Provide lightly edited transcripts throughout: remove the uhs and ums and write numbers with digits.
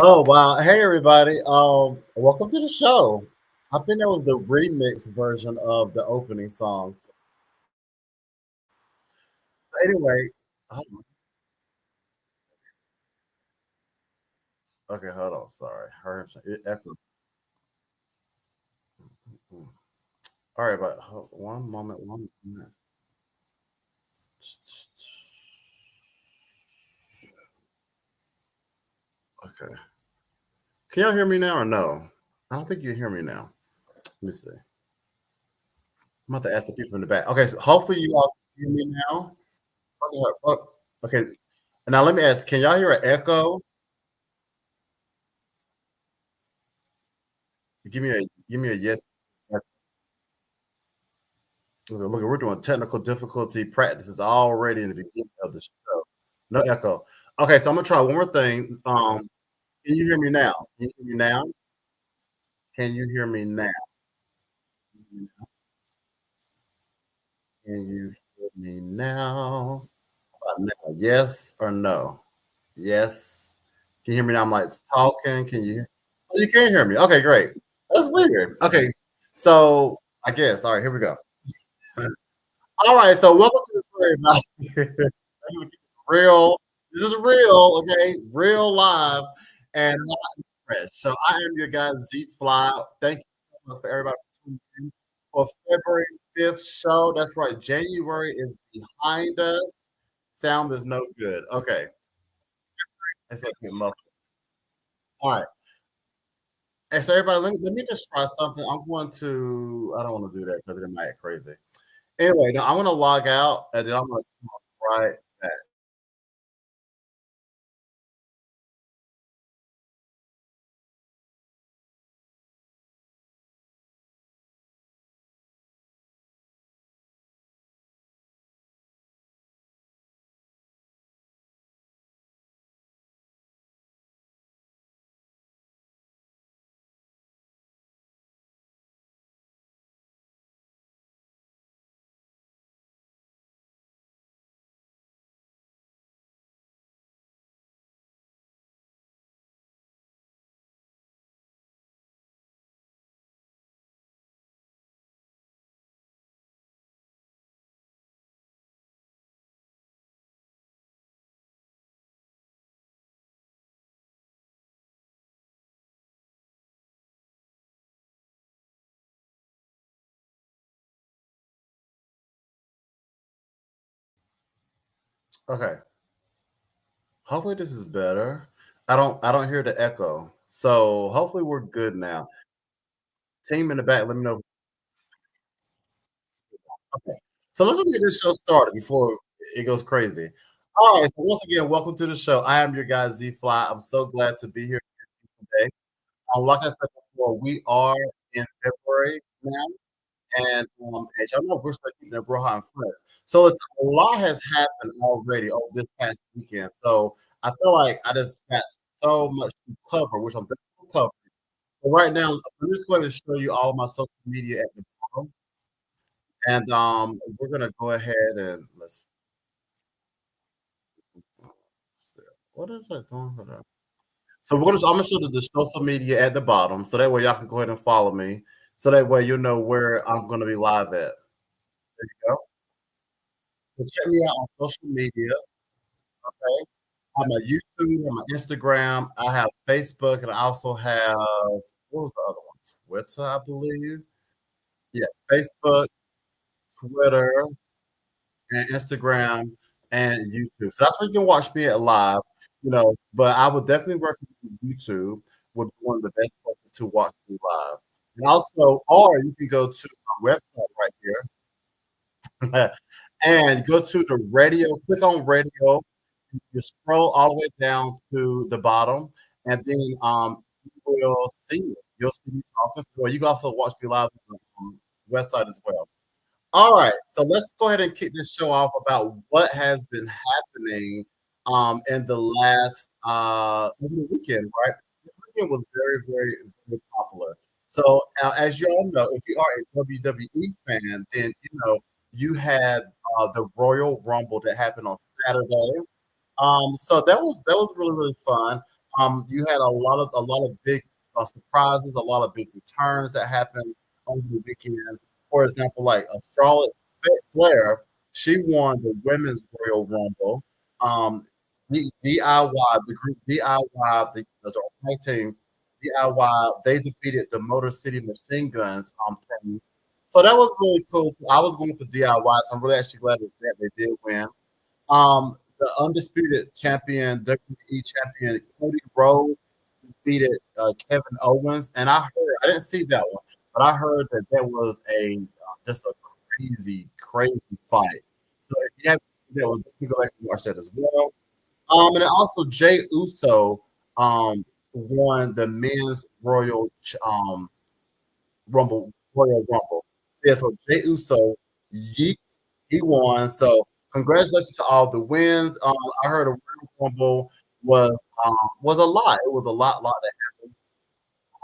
Oh wow! Hey everybody! Welcome to the show. I think that was the remix version of the opening song. So anyway, hold okay, hold on. Sorry, it echoed. Mm. All right, but one moment, one minute. Okay, can y'all hear me now or no? I don't think you hear me now. Let me see. I'm about to ask the people in the back. Okay, so hopefully you all can hear me now. Okay, and now let me ask: can y'all hear an echo? Give me a yes. Look, we're doing technical difficulty practices already in the beginning of the show. No echo. Okay, so I'm gonna try one more thing. Can you hear me now? Can you hear me now? Can you hear me now? Can you hear me now? How about now? Yes or no? Yes. Can you hear me now? I'm like talking. Can you? Oh, you can hear me. Okay, great. That's weird. Okay, so I guess. All right, here we go. All right, so welcome to the story about real. This is real, okay? Real live and not fresh. So I am your guy Z Fly. Thank you so much for everybody for tuning in for February 5th show. That's right. January is behind us. Sound is no good. Okay. Let's get muffled. All right. And so everybody, let me just try something. I'm going to I don't want to do that because it might get crazy. Anyway, now I'm gonna log out and then I'm gonna come right back. Okay. Hopefully this is better. I don't hear the echo. So hopefully we're good now. Team in the back, let me know. Okay. So let's just get this show started before it goes crazy. All right. So once again, welcome to the show. I am your guy Z Fly. I'm so glad to be here today. Like I said before, we are in February now. And as y'all know, we're still keeping it raw and fresh. So it's a lot has happened already over this past weekend. So I feel like I just got so much to cover, which I'm definitely covering. But right now, I'm just going to show you all of my social media at the bottom, and we're gonna go ahead and what is that going for that? So I'm gonna show the social media at the bottom, so that way y'all can go ahead and follow me. So that way you'll know where I'm gonna be live at. There you go. So check me out on social media. Okay. have my YouTube, and my Instagram, I have Facebook, and I also have what was the other one? Twitter, I believe. Yeah, Facebook, Twitter, and Instagram, and YouTube. So that's where you can watch me at live, but I would definitely recommend YouTube would be one of the best places to watch me live. And also or you can go to my website right here and go to the radio, click on radio, you scroll all the way down to the bottom, and then, you will see it. You'll see me talking, you can also watch me live on the, website as well. Alright, so let's go ahead and kick this show off about what has been happening, in the last, over the weekend, right? This weekend was very, very, very popular. So, as you all know, if you are a WWE fan, then, you had, the Royal Rumble that happened on Saturday. So that was really, really fun. You had a lot of big, surprises, a lot of big returns that happened over the weekend. For example, like, Charlotte Flair, she won the Women's Royal Rumble. DIY, the group DIY, the tag team DIY, they defeated the Motor City Machine Guns, team. So that was really cool. I was going for DIY, so I'm really actually glad that they did win. The undisputed champion, WWE champion Cody Rhodes defeated Kevin Owens, and I didn't see that one, but I heard that there was just a crazy, crazy fight. So if you haven't seen that one, you can go back and watch that as well. And then also Jay Uso won the men's Royal Rumble. Yeah, so Jay Uso, yeet, he won. So congratulations to all the wins. I heard a Royal Rumble was was a lot. It was a lot that happened.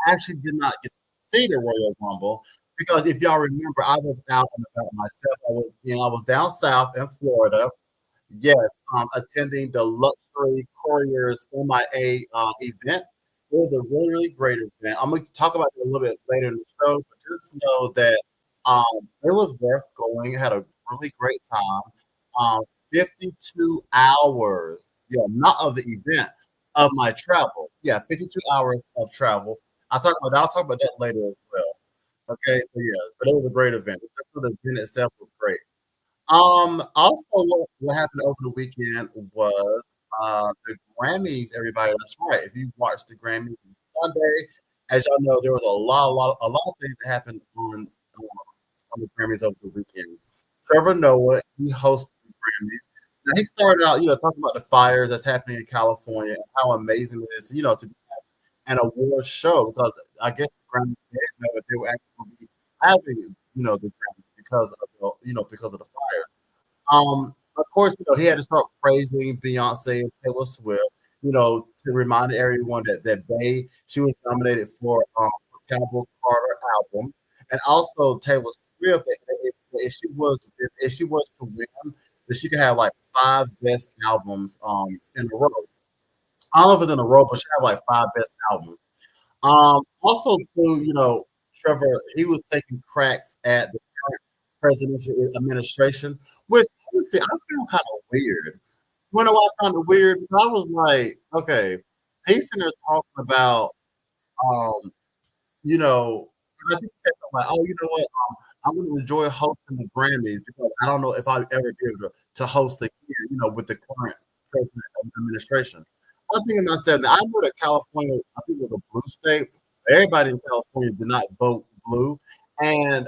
I actually did not get to see the Royal Rumble because if y'all remember, I was out and about myself. I was down south in Florida. Yes, attending the Luxury Couriers MIA event. It was a really, really great event. I'm gonna talk about it a little bit later in the show, but just know that it was worth going. Had a really great time. 52 hours, yeah, not of the event, of my travel. Yeah, 52 hours of travel. I'll talk about that later as well. Okay, so yeah, but it was a great event. The event itself was great. Also, what happened over the weekend was the Grammys. Everybody, that's right. If you watched the Grammys on Sunday, as y'all know, there was a lot of things that happened on the Grammys over the weekend. Trevor Noah, he hosted the Grammys. Now he started out, talking about the fires that's happening in California and how amazing it is, to be an award show because I guess the Grammys didn't know that they were actually going to be having, the Grammys because of the fire. Of course, he had to start praising Beyonce and Taylor Swift, to remind everyone that she was nominated for Cowboy Carter album, and also Taylor Swift. If she was to win, that she could have like 5 best albums in a row. I don't know if it's in a row, but she had like 5 best albums. Also too, Trevor, he was taking cracks at the current presidential administration, which honestly I found kind of weird. You know what I found it weird? Because I was like, okay, he's in there talking about, um, I think he said something like, "Oh, you know what? I'm going to enjoy hosting the Grammys because I don't know if I'll ever be able to host again, with the current president of the administration." I'm thinking to myself, now I know that California, I think it was a blue state. Everybody in California did not vote blue, and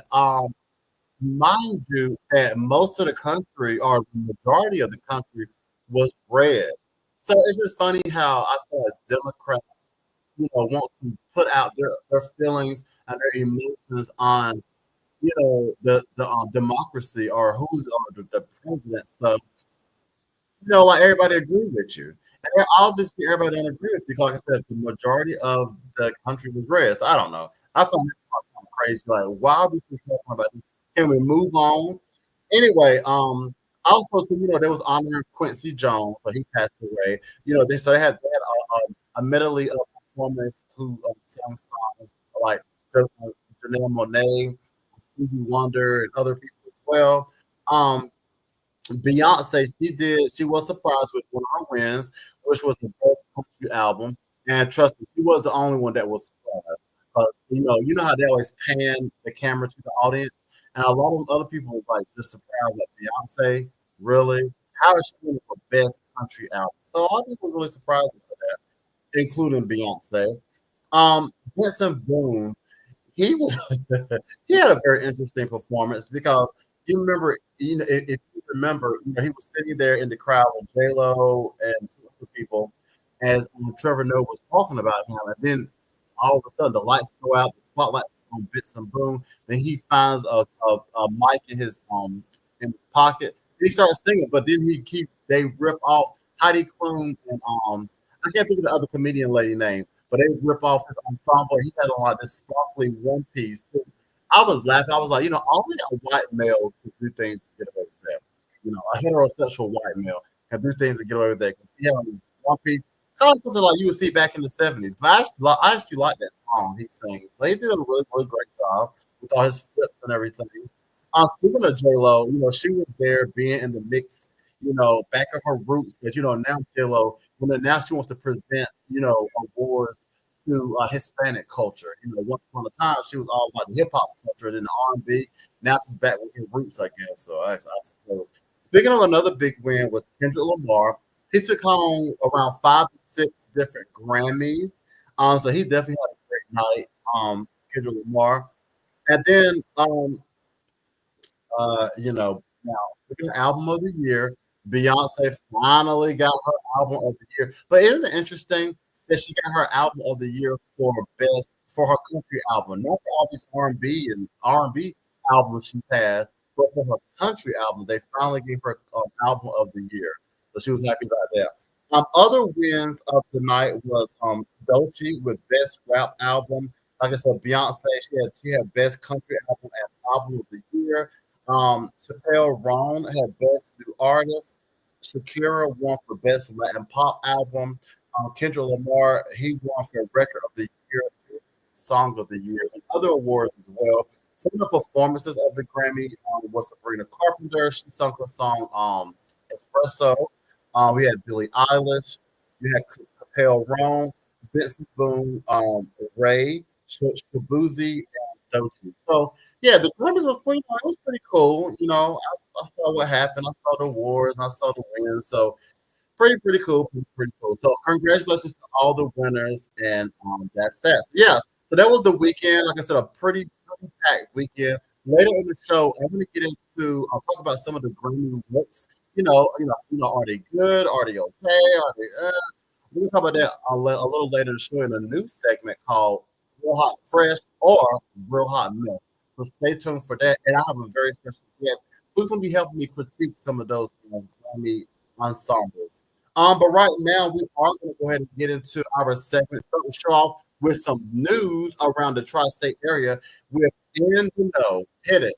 mind you, that most of the country or the majority of the country was red. So it's just funny how I feel like Democrats, want to put out their feelings and their emotions on, the democracy or who's the president. So like everybody agree with you. And obviously everybody don't agree with you because like I said, the majority of the country was red. So I don't know. I found that kind of crazy. Like, why are we still talking about this? Can we move on? Anyway, also too, there was honoring Quincy Jones, so he passed away. They had a medley of performers who sang songs like Janelle Monáe, Stevie Wonder, and other people as well. Um, Beyonce, she was surprised with one of her wins, which was the best country album. And trust me, she was the only one that was surprised. You know how they always pan the camera to the audience, and a lot of other people was like just surprised that Beyonce, really, how is she winning for best country album? So a lot of people were really surprised about that, including Beyonce. Benson Boone, he was he had a very interesting performance because you remember, if you remember, he was sitting there in the crowd with J Lo and some other people, as Trevor Noah was talking about him, and then all of a sudden the lights go out, the spotlight on Bits and Boom. Then he finds a mic in his pocket. And he starts singing, but then they rip off Heidi Klum and I can't think of the other comedian lady name, but they rip off his ensemble. He had on like this sparkly one piece. I was laughing. I was like, only a white male could do things to get away with that. A heterosexual white male can do things to get away with that. He had on this one piece, kind of something like you would see back in the '70s. But I actually like that song he sings. So he did a really, really great job with all his flips and everything. Speaking of J Lo, she was there being in the mix, back of her roots. But now J Lo, now she wants to present, awards to Hispanic culture. Once upon a time she was all about the hip hop culture and the R&B. Now she's back with her roots, I guess. So I suppose. Speaking of another big win was Kendrick Lamar. He took home around 5 to 6 different Grammys. So he definitely had a great night. Kendrick Lamar, and then now speaking of album of the year, Beyonce finally got her album of the year. But isn't it interesting that she got her album of the year for her country album, not for all these R&B albums she's had, but for her country album, they finally gave her album of the year. So she was happy about that. Other wins of the night was Dolce with best rap album. Like I said, Beyonce, she had best country album and album of the year. Chappelle Roan had Best New Artist. Shakira won for Best Latin Pop Album. Kendrick Lamar, he won for Record of the Year, Song of the Year, and other awards as well. Some of the performances of the Grammy was Sabrina Carpenter. She sung her song Espresso. We had Billie Eilish. We had Chappelle Roan, Benson Boone, Ray, Shabuzi, and Dochi. So yeah, the Grammys was pretty. It was pretty cool. I saw what happened. I saw the awards. I saw the wins. So pretty cool. Pretty cool. So congratulations to all the winners, and that's that. So, yeah. So that was the weekend. Like I said, a pretty packed weekend. Later in the show, I'm going to get into. I'll talk about some of the Grammy looks. Are they good? Are they okay? Are they? We're gonna talk about that a little later in the show in a new segment called Real Hot Fresh or Real Hot Mess. So stay tuned for that. And I have a very special guest who's going to be helping me critique some of those Grammy ensembles. But right now, we are going to go ahead and get into our segment. Start the show off with some news around the tri-state area with In the Know. Hit it.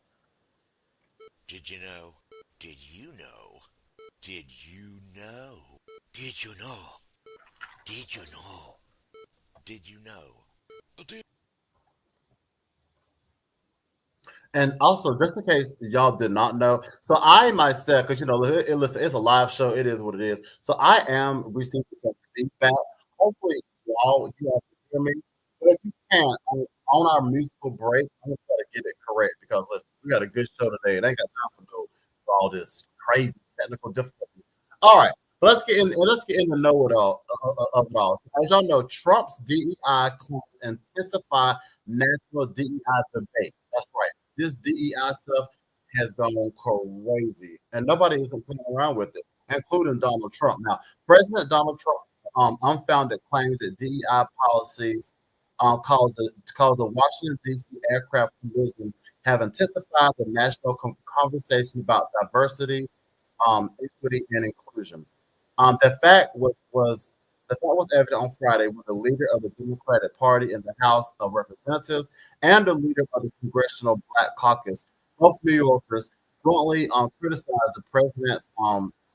Did you know? Did you know? Did you know? Did you know? Did you know? Did you know? Did And also, just in case y'all did not know, so I myself, because listen, it's a live show. It is what it is. So I am receiving some feedback. Hopefully, you all can hear me. But if you can't, on our musical break, I'm gonna try to get it correct because listen, we got a good show today. And I ain't got time for all this crazy technical difficulties. All right, but let's get in the know it all of it all. As y'all know, Trump's DEI claims intensify national DEI debate. That's right. This DEI stuff has gone crazy, and nobody is playing around with it, including Donald Trump. Now, President Donald Trump, unfounded claims that DEI policies caused the Washington D.C. aircraft collision have intensified the national conversation about diversity, equity, and inclusion. The fact was evident on Friday when the leader of the Democratic Party in the House of Representatives and the leader of the Congressional Black Caucus, both New Yorkers, jointly criticized the president's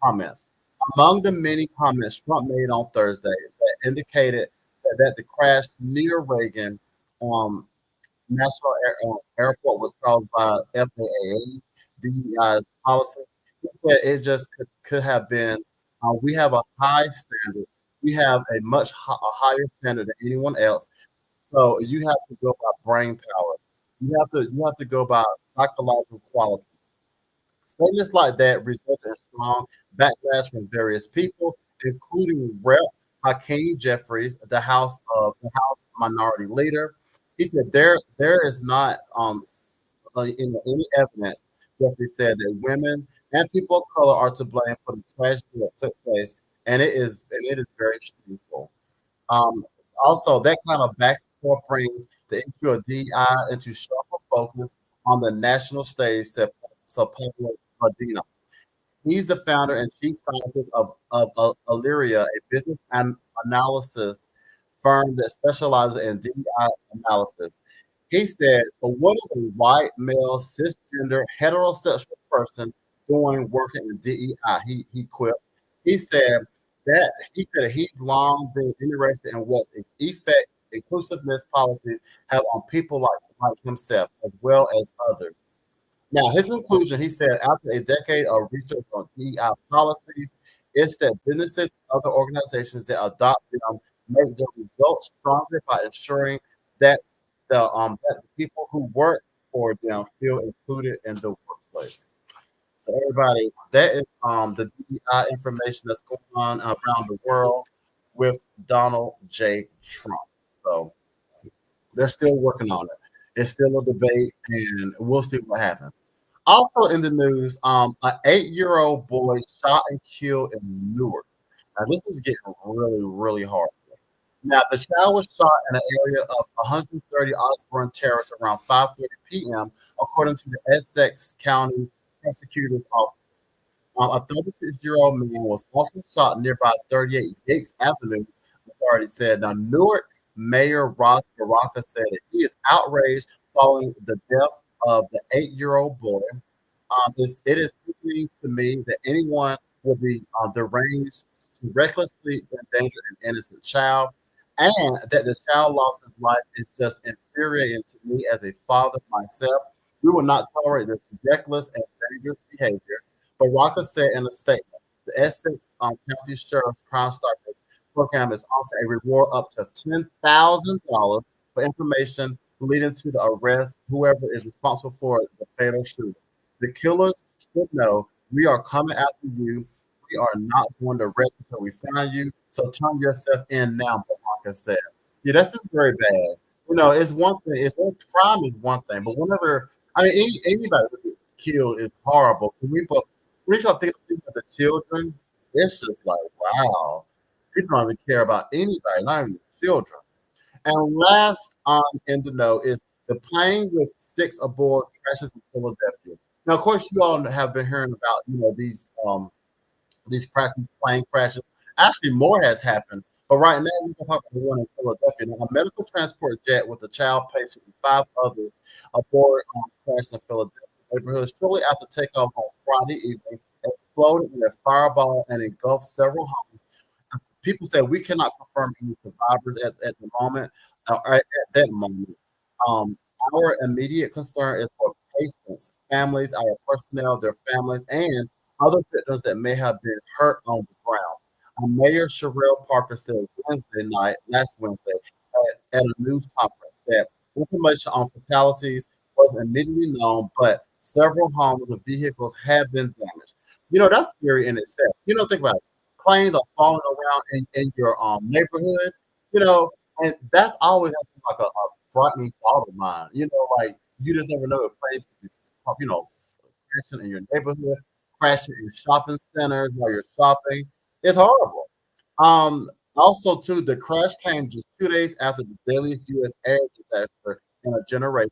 comments. Among the many comments Trump made on Thursday that indicated that the crash near Reagan um, National Airport was caused by FAA DEI policy. said it just could have been, we have a high standard. We have a higher standard than anyone else. So you have to go by brain power. You have to go by psychological quality. Statements like that result in strong backlash from various people, including Rep. Hakeem Jeffries, the House Minority Leader. He said there is not in any evidence, Jeffries said, that women and people of color are to blame for the tragedy that took place, and it is very shameful. Um, Also, that kind of back and forth brings the issue of DEI into sharper focus on the national stage, said Pablo Medina. He's the founder and chief scientist of Illyria, a business analysis firm that specializes in DEI analysis. He said, "But what is a white, male, cisgender, heterosexual person doing working in DEI?" He quipped. He said he said he's long been interested in what effect inclusiveness policies have on people like himself as well as others. Now, his conclusion, he said, after a decade of research on DEI policies, is that businesses and other organizations that adopt them make the results stronger by ensuring that the people who work for them feel included in the workplace. So everybody, that is the DEI information that's going on around the world with Donald J. Trump. So they're still working on it. It's still a debate, and we'll see what happens. Also in the news, an 8-year-old boy shot and killed in Newark. Now this is getting really, really hard. Now the child was shot in an area of 130 Osborne Terrace around 5:30 p.m., according to the Essex County Prosecutor's Office. A 36-year-old man was also shot nearby 38 Yates Avenue, authorities said. Now, Newark Mayor Ross Baraka said that he is outraged following the death of the 8-year-old boy. It is sickening to me that anyone would be deranged to recklessly endanger an innocent child, and that the child lost his life is just infuriating to me as a father myself. We will not tolerate this reckless and dangerous behavior. Baraka said in a statement, the Essex County Sheriff's Crime Stoppers program is offering a reward up to $10,000 for information leading to the arrest whoever is responsible for the fatal shooting. The killers should know we are coming after you. We are not going to rest until we find you. So turn yourself in now, Baraka said. Yeah, that's just very bad. It's one thing. Crime is one thing, but whenever anybody who gets killed is horrible. But when you start thinking of the children, it's just like wow. People don't even care about anybody, not even the children. And last in the know is the plane with 6 aboard crashes in Philadelphia. Now, of course, you all have been hearing about these crashes, plane crashes. Actually, more has happened. But right now, we can talk about the one in Philadelphia. Now, a medical transport jet with a child patient and 5 others aboard crashed in Philadelphia neighborhood shortly after takeoff on Friday evening, exploded in a fireball and engulfed several homes. People say we cannot confirm any survivors at the moment, or at that moment. Um, our immediate concern is for patients, families, our personnel, their families, and other victims that may have been hurt on the ground. Mayor Sherelle Parker said last Wednesday, at a news conference that information on fatalities wasn't immediately known, but several homes and vehicles have been damaged. That's scary in itself. Think about it. Planes are falling around in your neighborhood, you know, and that's always has been like a frightening thought of mine. Like you just never know if planes could be, crashing in your neighborhood, crashing in shopping centers while you're shopping. It's horrible. Also, too, the crash came just 2 days after the deadliest U.S. air disaster in a generation.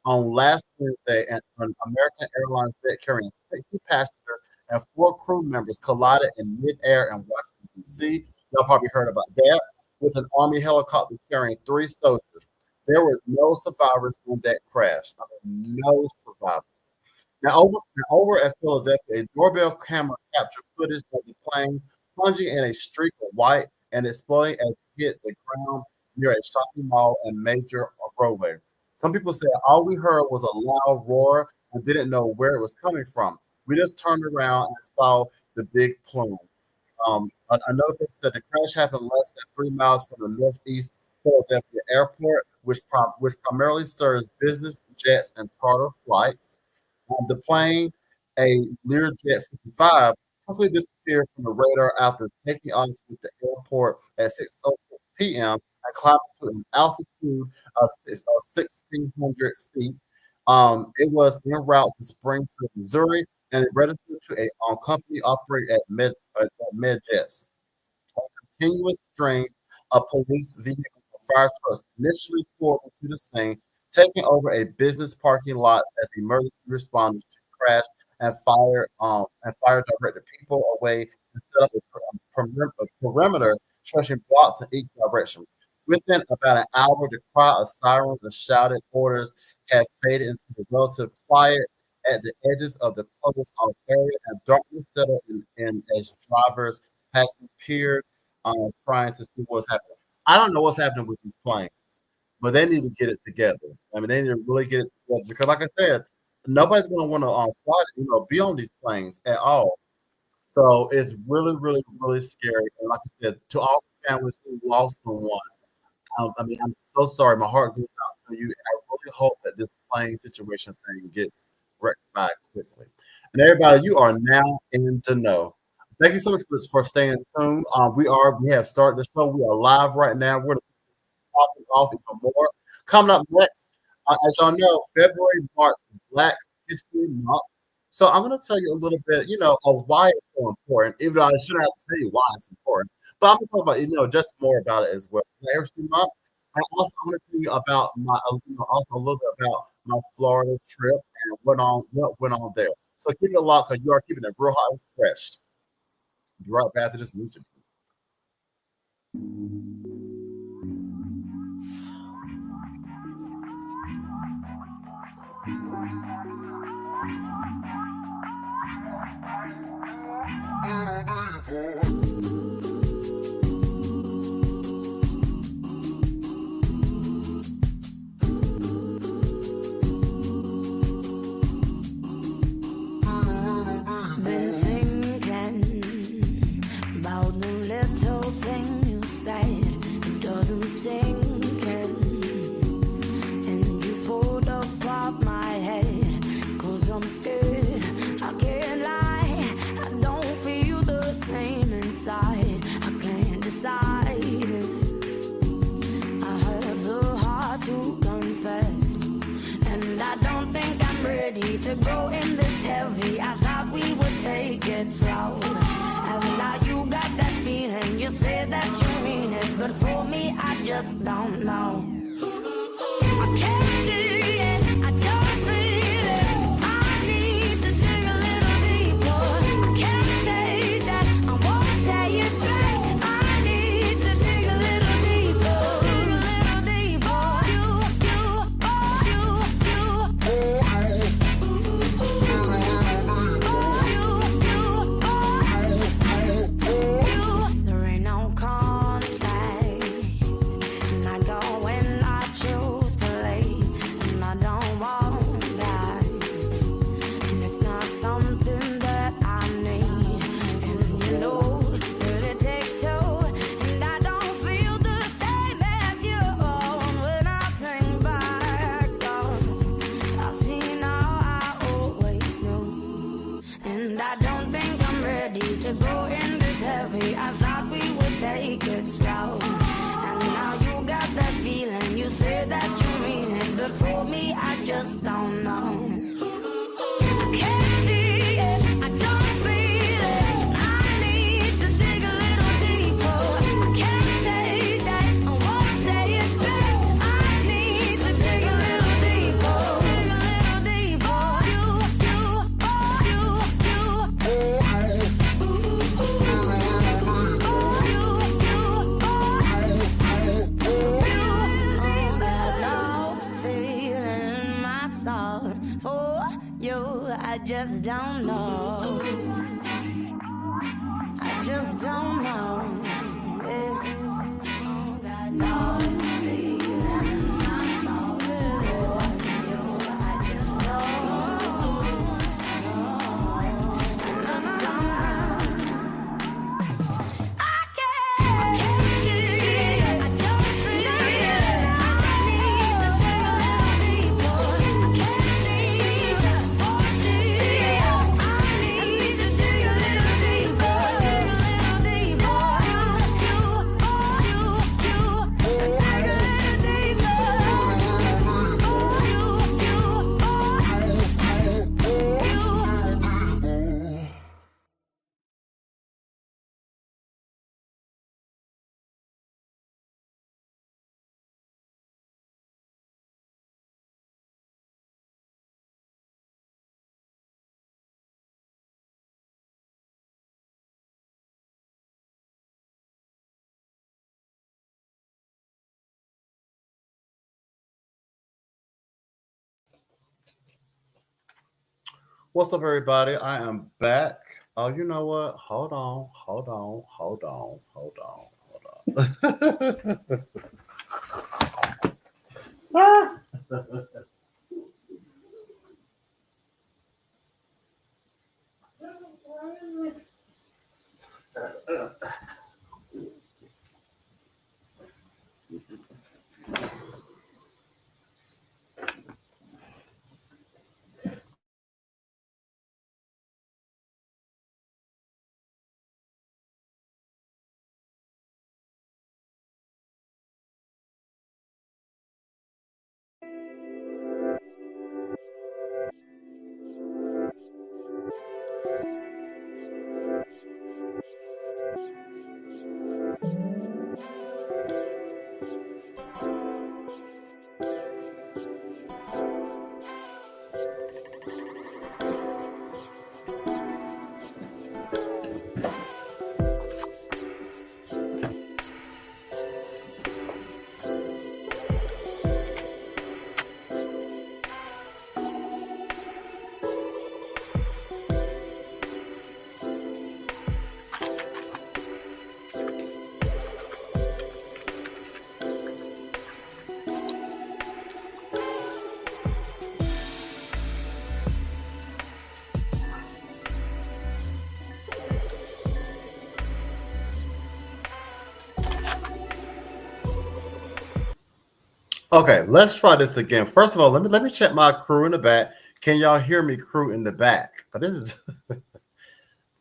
On last Wednesday, an American Airlines jet carrying 60 passengers and 4 crew members collided in midair in Washington, D.C. Y'all probably heard about that, with an Army helicopter carrying 3 soldiers. There were no survivors in that crash. No survivors. Now over at Philadelphia, a doorbell camera captured footage of the plane plunging in a streak of white and exploding as it hit the ground near a shopping mall and major roadway. Some people said all we heard was a loud roar and didn't know where it was coming from. We just turned around and saw the big plume. Another person said the crash happened less than 3 miles from the northeast Philadelphia airport, which primarily serves business jets and charter flights. The plane, a Learjet 55, quickly disappeared from the radar after taking off with the airport at 6:06 p.m. and climbed to an altitude of 1,600 feet. It was en route to Springfield, Missouri, and it registered to a company operating at MedJets. A continuous string of police vehicles and fire trucks initially pulled into the scene, taking over a business parking lot as emergency responders to crash and fire directed people away and set up a perimeter stretching blocks in each direction. Within about an hour, the cry of sirens and shouted orders had faded into the relative quiet at the edges of the closed off area, and darkness settled in as drivers passing peered trying to see what's happening. I don't know what's happening with these planes, but they need to get it together. I mean, they need to really get it together because, like I said, nobody's going to want to fly, be on these planes at all. So it's really, really, really scary. And like I said, to all the families who lost someone, I mean, I'm so sorry. My heart goes out to you, and I really hope that this plane situation thing gets rectified quickly. And everybody, you are now in the know. Thank you so much for staying tuned. We have started the show. We are live right now. We're popping off even more. Coming up next, as y'all know, February marks Black History Month. So I'm going to tell you a little bit, of why it's so important, even though I shouldn't have to tell you why it's important. But I'm going to talk about, just more about it as well. Black History Month. And also, I'm going to tell you about also a little bit about my Florida trip and what went on there. So keep it locked because you are keeping it real hot and fresh. Be right back to this music. Been thinking about the little thing you said. It doesn't sink in. And you pulled apart my head. Cause I'm scared, I can't lie. I don't feel the same inside. I can't decide if I have the heart to confess. And I don't think I'm ready to go in this heavy. I thought we would take it slow. And now you got that feeling. You say that you mean it, but for me, I just don't know. I can't see it. I don't feel it. I need to dig a little deeper. I can't say that. I won't say it back. I need to dig a little deeper. Dig a little deeper. There ain't no contract, and I go when I choose to leave, and I don't want that. And it's not something that I need, and you know that it takes two, and I don't feel the same as you when I think back. I see now I always knew, and I don't think I'm ready to go in this heavy. I thought we would take it slow, and now you got that feeling. You say that you mean it, but for me, I just don't know. I can't see it, I don't feel it. I need to dig a little deeper. I can't say that, I won't say it back. I need to dig a little deeper. Dig a little deeper. Feeling my soul for you, I just don't know. I just don't know. Got no feeling in my soul for you, I just don't know. What's up, everybody? I am back. Oh, you know what? Hold on, hold on, hold on, hold on, hold on. Okay, let's try this again. First of all, let me check my crew in the back. Can y'all hear me, crew in the back? Oh, this is. Let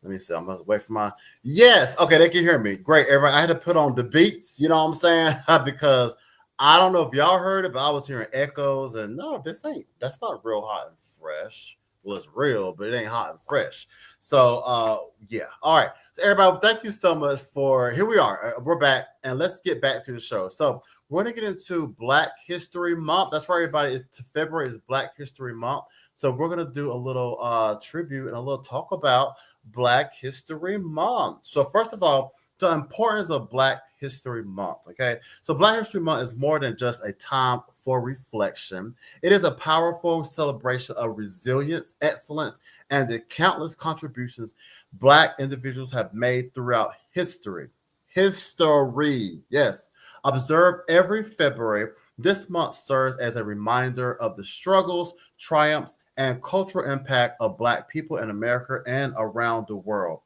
me see. I must wait for my. Yes. Okay, they can hear me. Great, everybody. I had to put on the beats. You know what I'm saying? Because I don't know if y'all heard it, but I was hearing echoes, and no, this ain't. That's not real hot and fresh. Well, it's real, but it ain't hot and fresh. So, yeah. All right. So, everybody, thank you so much for. Here we are. We're back, and let's get back to the show. So, we're gonna get into Black History Month. That's right, everybody. February is Black History Month. So we're gonna do a little tribute and a little talk about Black History Month. So first of all, the importance of Black History Month. Okay, so Black History Month is more than just a time for reflection. It is a powerful celebration of resilience, excellence, and the countless contributions Black individuals have made throughout history. History, yes. Observed every February, this month serves as a reminder of the struggles, triumphs, and cultural impact of Black people in America and around the world.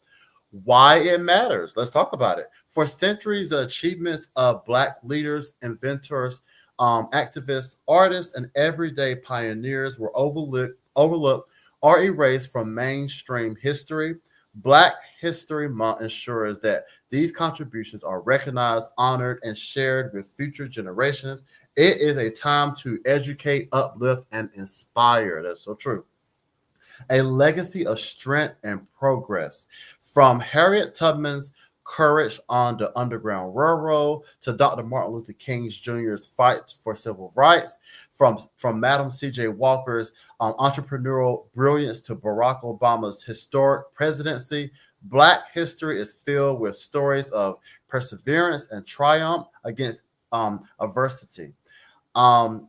Why it matters? Let's talk about it. For centuries, the achievements of Black leaders, inventors, activists, artists, and everyday pioneers were overlooked or erased from mainstream history. Black History Month ensures that these contributions are recognized, honored, and shared with future generations. It is a time to educate, uplift, and inspire. That's so true. A legacy of strength and progress. From Harriet Tubman's courage on the Underground Railroad to Dr. Martin Luther King Jr.'s fight for civil rights, from Madam C.J. Walker's entrepreneurial brilliance to Barack Obama's historic presidency, Black history is filled with stories of perseverance and triumph against adversity.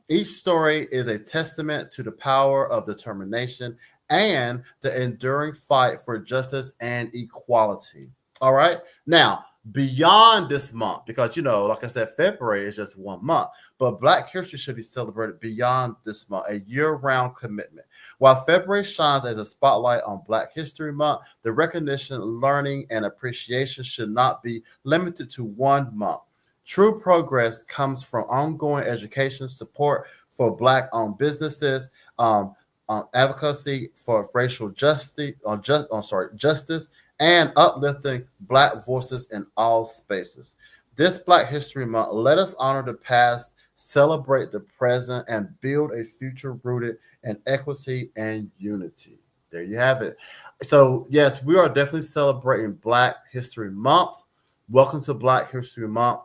Each story is a testament to the power of determination and the enduring fight for justice and equality. All right. Now, beyond this month, because, like I said, February is just 1 month, but Black history should be celebrated beyond this month, a year round commitment. While February shines as a spotlight on Black History Month, the recognition, learning, and appreciation should not be limited to 1 month. True progress comes from ongoing education, support for Black-owned businesses, advocacy for racial justice, and uplifting Black voices in all spaces. This Black History Month, let us honor the past, celebrate the present, and build a future rooted in equity and unity. There you have it. So, yes, we are definitely celebrating Black History Month. Welcome to Black History Month.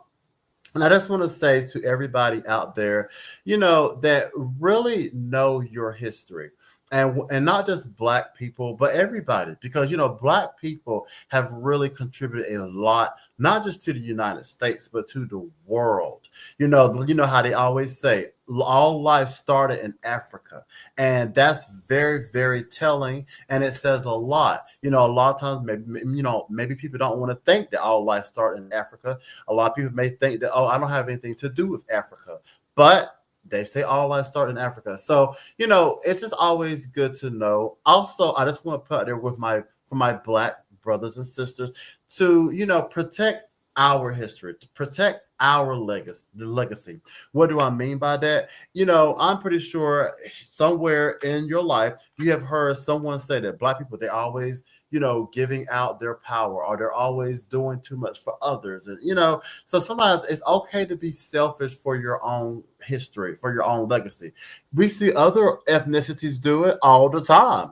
And I just want to say to everybody out there, that really know your history. and not just black people, but everybody, because black people have really contributed a lot, not just to the United States, but to the world. You know how they always say all life started in Africa, and that's very, very telling, and it says a lot. A lot of times, maybe people don't want to think that all life started in Africa. A lot of people may think that, oh, I don't have anything to do with Africa, but they say all life started in Africa. So it's just always good to know. Also, I just want to put there with my for my black brothers and sisters to protect our history, to protect our legacy. What do I mean by that? I'm pretty sure somewhere in your life you have heard someone say that black people, they always giving out their power, or they're always doing too much for others. And so sometimes it's okay to be selfish for your own history, for your own legacy. We see other ethnicities do it all the time.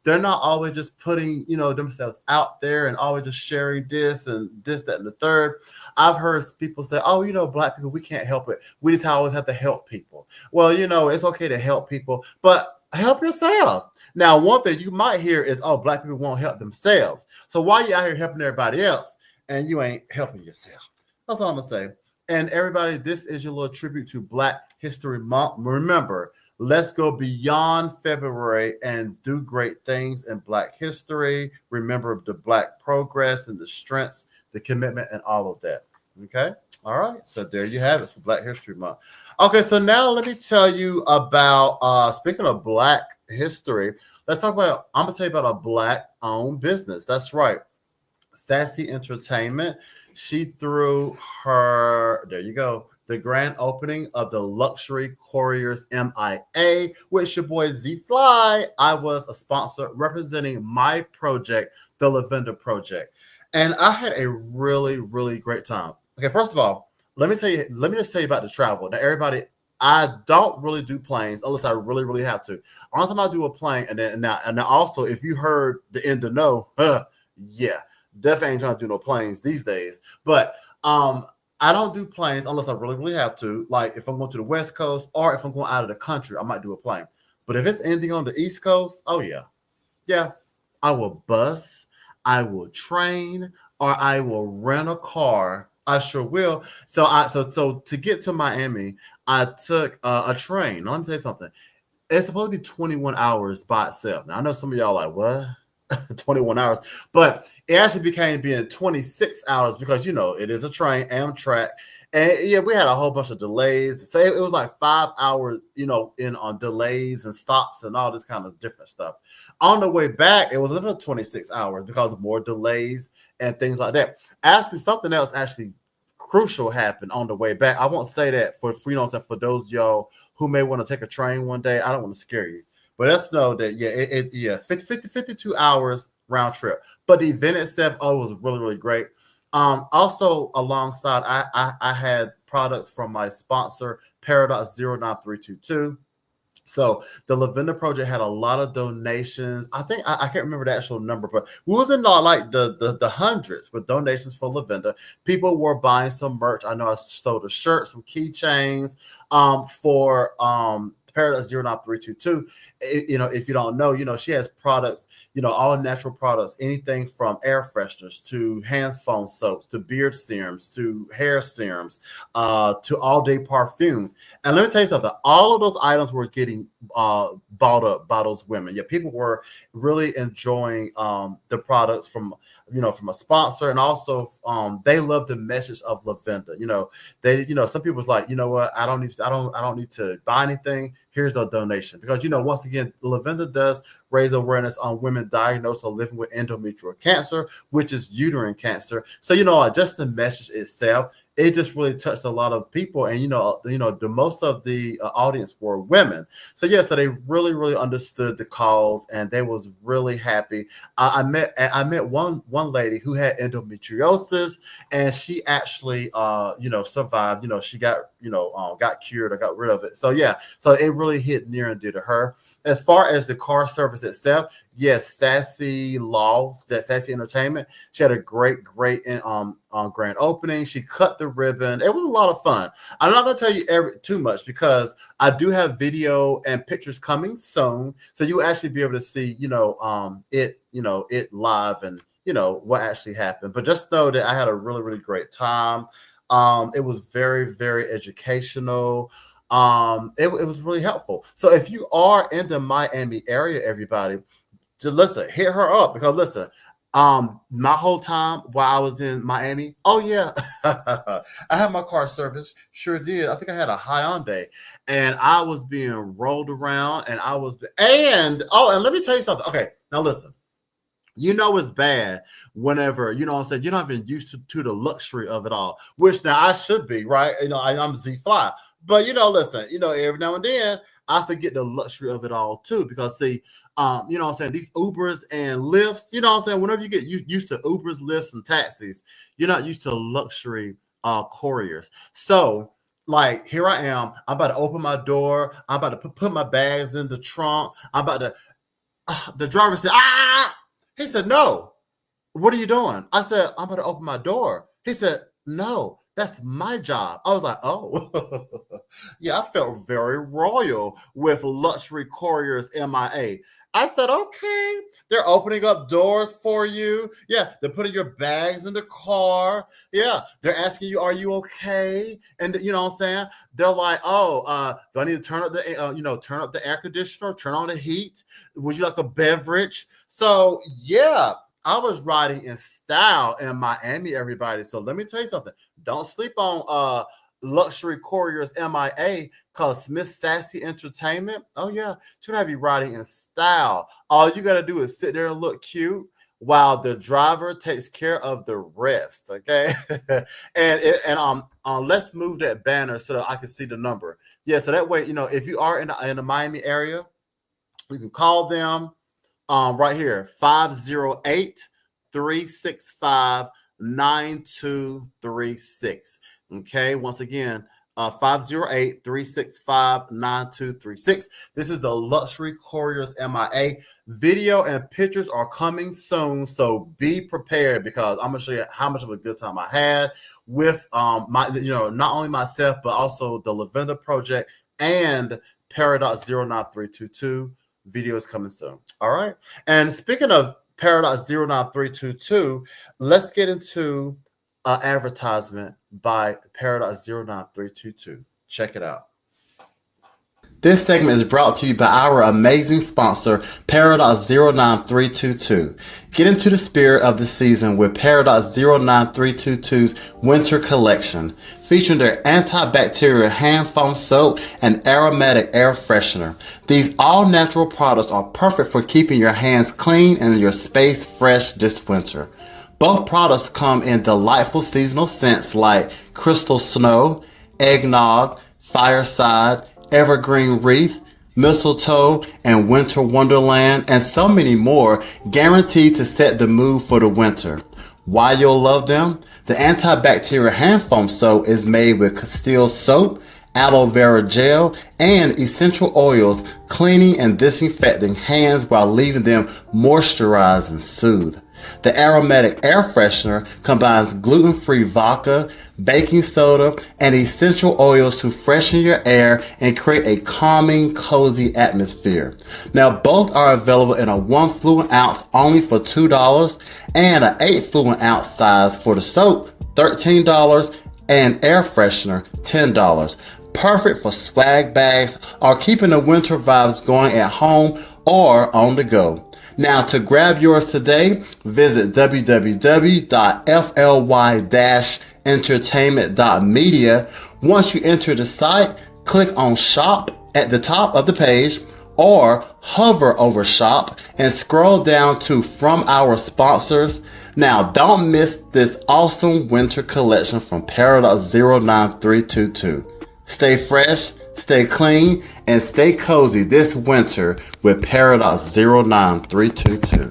They're not always just putting themselves out there and always just sharing this and this, that, and the third. I've heard people say, oh, black people, we can't help it, we just always have to help people. Well, it's okay to help people, but help yourself. Now, one thing you might hear is, oh, black people won't help themselves. So why are you out here helping everybody else and you ain't helping yourself? That's all I'm going to say. And everybody, this is your little tribute to Black History Month. Remember, let's go beyond February and do great things in Black history. Remember the Black progress and the strengths, the commitment, and all of that. Okay? All right. So there you have it for Black History Month. Okay, so now let me tell you about, speaking of Black history, I'm going to tell you about a Black-owned business. That's right. Sassy Entertainment. She threw there you go, the grand opening of the Luxury Couriers MIA with your boy Z Fly. I was a sponsor representing my project, the Lavender Project. And I had a really, really great time. Okay, first of all, let me just tell you about the travel. Now, everybody, I don't really do planes unless I really, really have to. Only time I do a plane, and now also, if you heard the end of no, yeah, definitely ain't trying to do no planes these days. But I don't do planes unless I really, really have to. Like if I'm going to the West Coast or if I'm going out of the country, I might do a plane. But if it's anything on the East Coast, oh yeah, I will bus, I will train, or I will rent a car. I sure will. So to get to Miami, I took a train. Now, let me tell you something. It's supposed to be 21 hours by itself. Now I know some of y'all are like, what? 21 hours, but it actually became being 26 hours because it is a train, Amtrak, and yeah, we had a whole bunch of delays. Say it was like 5 hours, in on delays and stops and all this kind of different stuff. On the way back, it was another 26 hours because of more delays and things like that. Actually, something else actually crucial happened on the way back. I won't say that for for those of y'all who may want to take a train one day. I don't want to scare you. But let's know that, 52 hours round trip. But the event itself, was really, really great. Also, alongside, I had products from my sponsor, Paradox 09322. So the Lavender Project had a lot of donations. I think I can't remember the actual number, but we was in like the hundreds with donations for Lavender. People were buying some merch. I know I sold a shirt, some keychains, for Paradox 09322. If you don't know, she has products, all natural products, anything from air fresheners to hand foam soaps to beard serums to hair serums, to all day perfumes. And let me tell you something, all of those items were getting bought up by those women. Yeah, people were really enjoying the products from a sponsor, and also they love the message of Lavender. Some people was like, what, I don't need to buy anything. Here's a donation, because once again, Lavender does raise awareness on women diagnosed or living with endometrial cancer, which is uterine cancer. So just the message itself, it just really touched a lot of people, and the most of the audience were women. So so they really, really understood the cause, and they was really happy. I met one lady who had endometriosis, and she actually survived. She got got cured or got rid of it. So so it really hit near and dear to her. as far as the car service itself, yes, Sassy Entertainment. She had a great grand opening. She cut the ribbon. It was a lot of fun. I'm not gonna tell you too much because I do have video and pictures coming soon, so you actually be able to see, it live and what actually happened. But just know that I had a really great time. It was very educational. It was really helpful. So if you are in the Miami area, everybody, just listen, hit her up because listen, my whole time while I was in Miami, oh yeah, I had my car service, sure did. I think I had a Hyundai, and I was being rolled around, and let me tell you something. Okay, now listen. It's bad whenever, what I'm saying, you're not even used to the luxury of it all, which now I should be, right? I'm Z Fly. But, listen, every now and then I forget the luxury of it all too, because see, what I'm saying, these Ubers and Lyfts, what I'm saying, whenever you get used to Ubers, Lyfts, and taxis, you're not used to luxury couriers. So, like, here I am, I'm about to open my door, I'm about to put my bags in the trunk, I'm about to, the driver said, he said, no, what are you doing? I said, I'm going to open my door. He said, no, that's my job. I was like, oh, yeah, I felt very royal with luxury couriers MIA. I said, okay, they're opening up doors for you. Yeah, they're putting your bags in the car. Yeah, they're asking you, are you okay? And you know what I'm saying? They're like, oh, do I need to turn up the air conditioner, turn on the heat? Would you like a beverage? So yeah, I was riding in style in Miami, everybody. So let me tell you something. Don't sleep on luxury couriers MIA, because Miss Sassy Entertainment, oh yeah, she'll have you riding in style. All you gotta do is sit there and look cute while the driver takes care of the rest. Okay. and let's move that banner so that I can see the number. Yeah, so that way, if you are in the Miami area, you can call them right here, 508-365-9236. Okay, once again, 508-365-9236. This is the Luxury Couriers MIA. Video and pictures are coming soon, so be prepared because I'm gonna show you how much of a good time I had with my, not only myself but also the Lavender Project and Paradox 09322. Video is coming soon. All right. And speaking of Paradox 09322, let's get into advertisement by Paradox 09322. Check it out. This segment is brought to you by our amazing sponsor, Paradox 09322. Get into the spirit of the season with Paradox 09322's Winter Collection, featuring their antibacterial hand foam soap and aromatic air freshener. These all-natural products are perfect for keeping your hands clean and your space fresh this winter. Both products come in delightful seasonal scents like Crystal Snow, Eggnog, Fireside, Evergreen Wreath, Mistletoe, and Winter Wonderland, and so many more, guaranteed to set the mood for the winter. Why you'll love them? The antibacterial hand foam soap is made with Castile soap, aloe vera gel, and essential oils, cleaning and disinfecting hands while leaving them moisturized and soothed. The aromatic air freshener combines gluten-free vodka, baking soda, and essential oils to freshen your air and create a calming, cozy atmosphere. Now, both are available in a 1 fluid ounce only for $2 and an 8 fluid ounce size for the soap, $13, and air freshener, $10. Perfect for swag bags or keeping the winter vibes going at home or on the go. Now, to grab yours today, visit www.fly-entertainment.media. Once you enter the site, click on Shop at the top of the page or hover over Shop and scroll down to From Our Sponsors. Now, don't miss this awesome winter collection from Paradox 09322. Stay fresh, stay clean, and stay cozy this winter with Paradox 09322.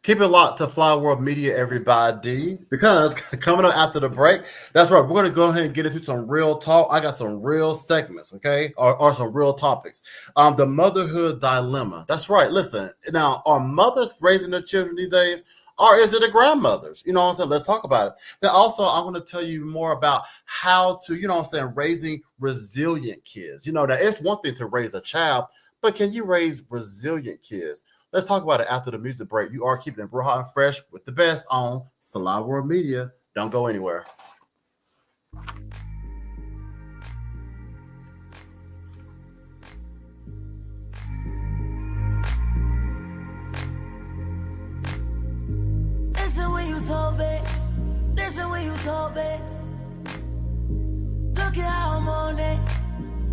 Keep it locked to Fly World Media, everybody, because coming up after the break, that's right, we're going to go ahead and get into some real talk. I got some real segments, okay, or some real topics. The motherhood dilemma. That's right. Listen, now, are mothers raising their children these days, or is it the grandmothers? You know what I'm saying? Let's talk about it. Then also, I want to tell you more about how to, you know what I'm saying, raising resilient kids. You know, that it's one thing to raise a child, but can you raise resilient kids? Let's talk about it after the music break. You are keeping it real hot and fresh with the best on Fly World Media. Don't go anywhere. Listen when you talk back. Listen when you talk back. Look at how I'm on it.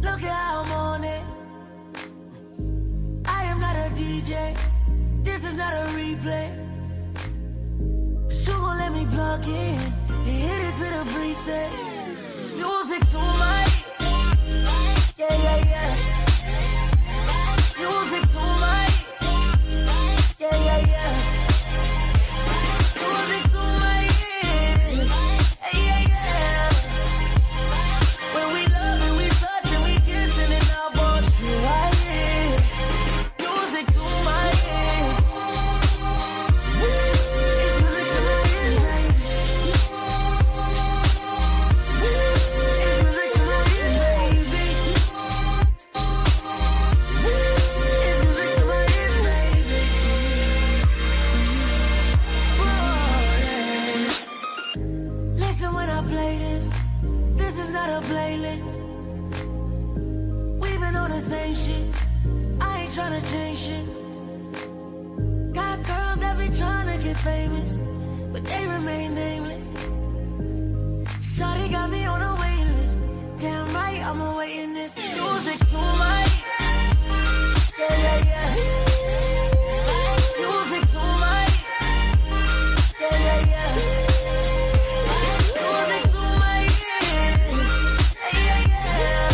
Look at how I'm on it. I am not a DJ. This is not a replay. So gon' let me plug in and hit it to the preset. Music to my, yeah, yeah, yeah. Music to my, yeah, yeah, yeah. Music to my, yeah, yeah, yeah. When we love and we touch and we kissing and I want you right here. Music to my ears. It's music to my ears, baby. It's music to my ears, baby. It's music to my ears, baby. Whoa, yeah. Listen when I play this. This is not a playlist. We've been on the same shit. I ain't tryna change shit. Got girls that be tryna get famous, but they remain nameless. Shawty got me on a waiting list. Damn right, I'm awaiting this. Music to my, yeah, yeah, yeah. Music to my, yeah, yeah, yeah. Music to my ears, yeah, yeah, yeah.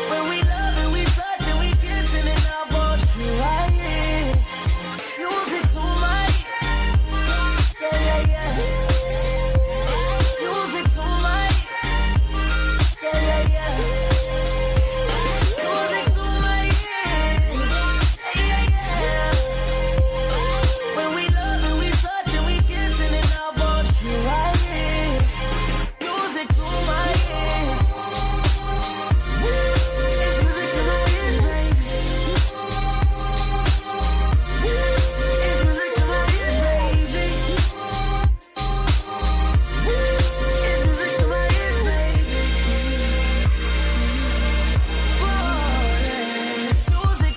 When we love and we touch and we kissing and I want you right here. Music to my, yeah, yeah, yeah. Music to my, yeah, yeah, yeah. Music to my ears, yeah, yeah, yeah. When we love and we touch and we kissing and I want you right here. Music to my ears. It's music to my ears, baby. It's music to my ears, baby. It's music to my ears, baby. Whoa, yeah. Music.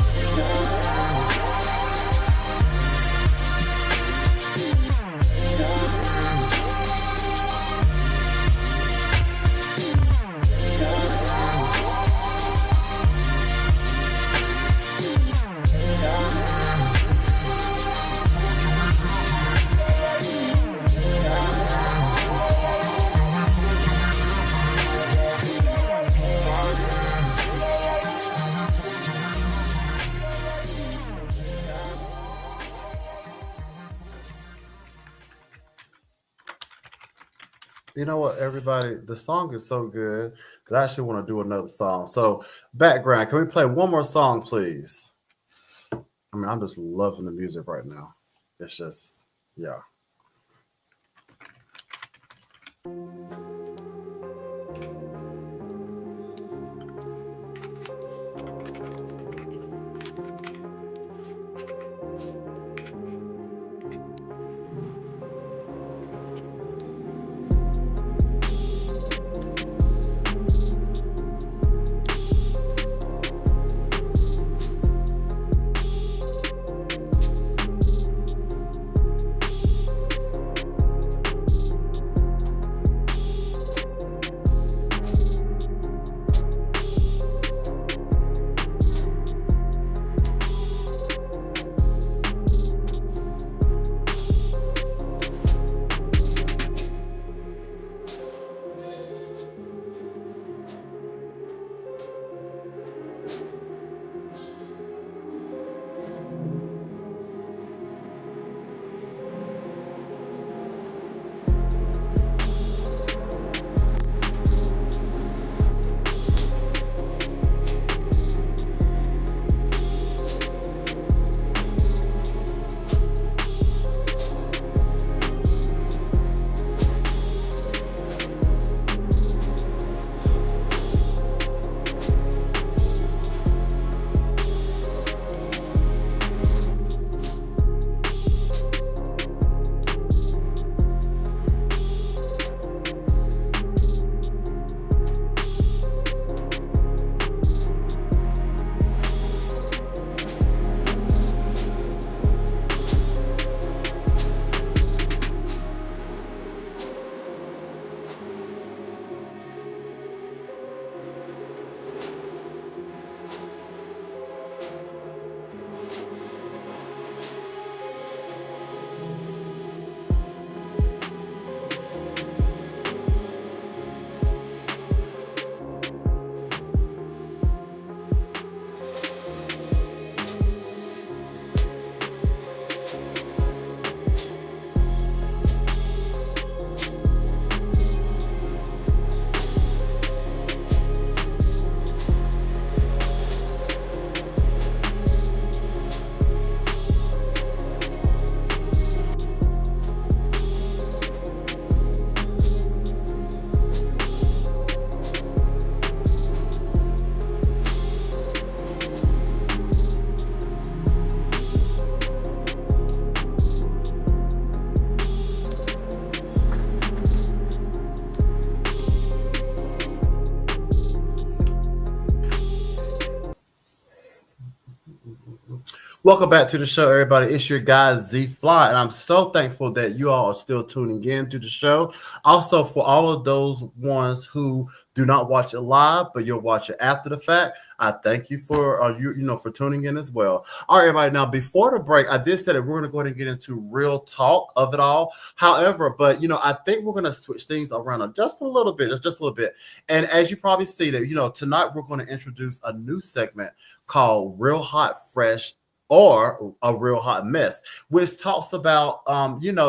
You know what, everybody? The song is so good that I actually want to do another song. So, background, can we play one more song, please? I mean, I'm just loving the music right now. It's just, yeah. Welcome back to the show, everybody. It's your guy Z Fly, and I'm so thankful that you all are still tuning in to the show. Also, for all of those ones who do not watch it live, but you'll watch it after the fact, I thank you for for tuning in as well. All right, everybody. Now, before the break, I did say that we're going to go ahead and get into real talk of it all. However, but I think we're going to switch things around just a little bit, just a little bit. And as you probably see that, tonight we're going to introduce a new segment called Real Hot Fresh or a real hot mess, which talks about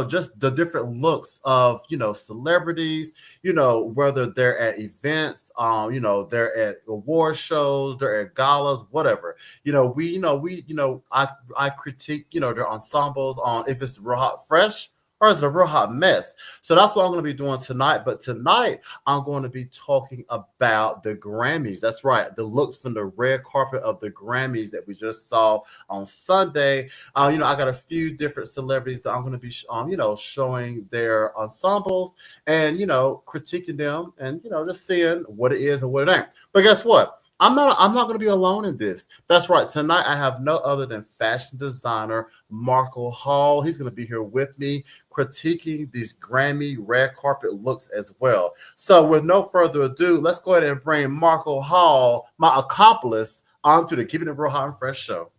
just the different looks of celebrities, whether they're at events, they're at award shows, they're at galas, whatever. I critique their ensembles on if it's real hot fresh or is it a real hot mess. So that's what I'm going to be doing tonight. But tonight I'm going to be talking about the Grammys. That's right, the looks from the red carpet of the Grammys that we just saw on Sunday. I got a few different celebrities that I'm going to be showing their ensembles and critiquing them and just seeing what it is and what it ain't. But guess what? I'm not going to be alone in this. That's right. Tonight I have no other than fashion designer Marco Hall. He's going to be here with me critiquing these Grammy red carpet looks as well. So with no further ado, let's go ahead and bring Marco Hall, my accomplice, onto the Keeping It Real Hot and Fresh show.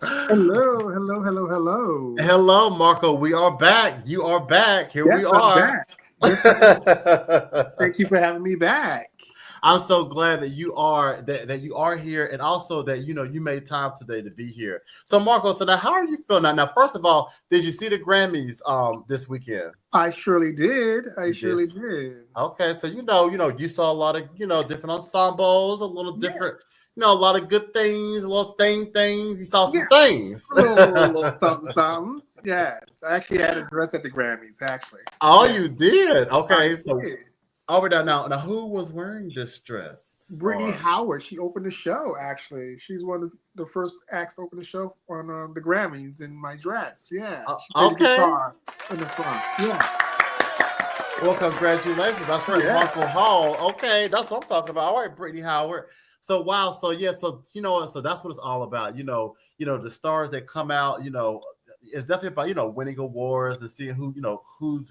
Hello. Hello, Marco. We are back. You are back. Here yes, we are. I'm back. Thank you for having me back. I'm so glad that you are that you are here, and also that you made time today to be here. So, Marco, so now how are you feeling? Now, first of all, did you see the Grammys this weekend? I surely did. I surely did. Okay, so you saw a lot of different ensembles, a little different. A lot of good things, little things. You saw some things. A little something. Yes. I actually had a dress at the Grammys, actually. Oh, you did? Okay. So over there now, who was wearing this dress? Brittany Howard. She opened the show, actually. She's one of the first acts to open the show on the Grammys in my dress. Yeah. She played the guitar in the front. Yeah. Well, congratulations. That's right. Marco Hall. Okay, that's what I'm talking about. All right, Brittany Howard. So wow, so so that's what it's all about. The stars that come out, it's definitely about winning awards and seeing who who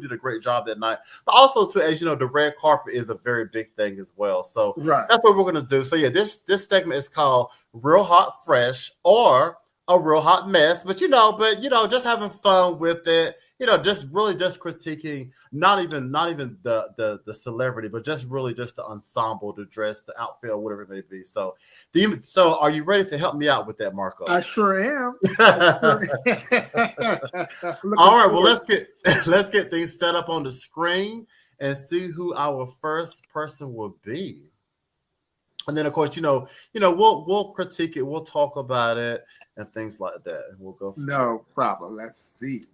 did a great job that night. But also too, as the red carpet is a very big thing as well. So that's what we're gonna do. So this segment is called Real Hot Fresh or a Real Hot Mess. But just having fun with it. Just critiquing not even the celebrity, but just the ensemble, the dress, the outfit, whatever it may be. So, are you ready to help me out with that, Marco? I sure am. All right. Well, let's get things set up on the screen and see who our first person will be. And then, of course, we'll critique it, we'll talk about it, and things like that. And we'll go. No problem. Let's see.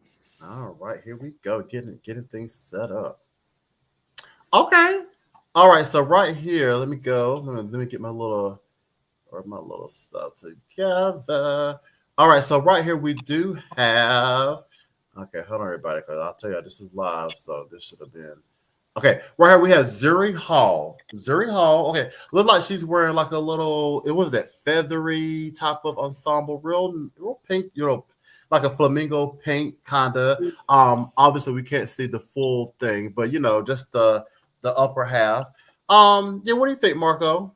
All right, here we go. Getting things set up. Okay. All right. So right here, let me go. Let me get my little stuff together. All right. So right here we do have. Okay, hold on, everybody, because I'll tell you this is live, so this should have been. Okay, right here we have Zuri Hall. Zuri Hall. Okay, looks like she's wearing like a little. It was that feathery type of ensemble, real pink. Like a flamingo pink kind of. Obviously we can't see the full thing, but just the upper half. What do you think, Marco?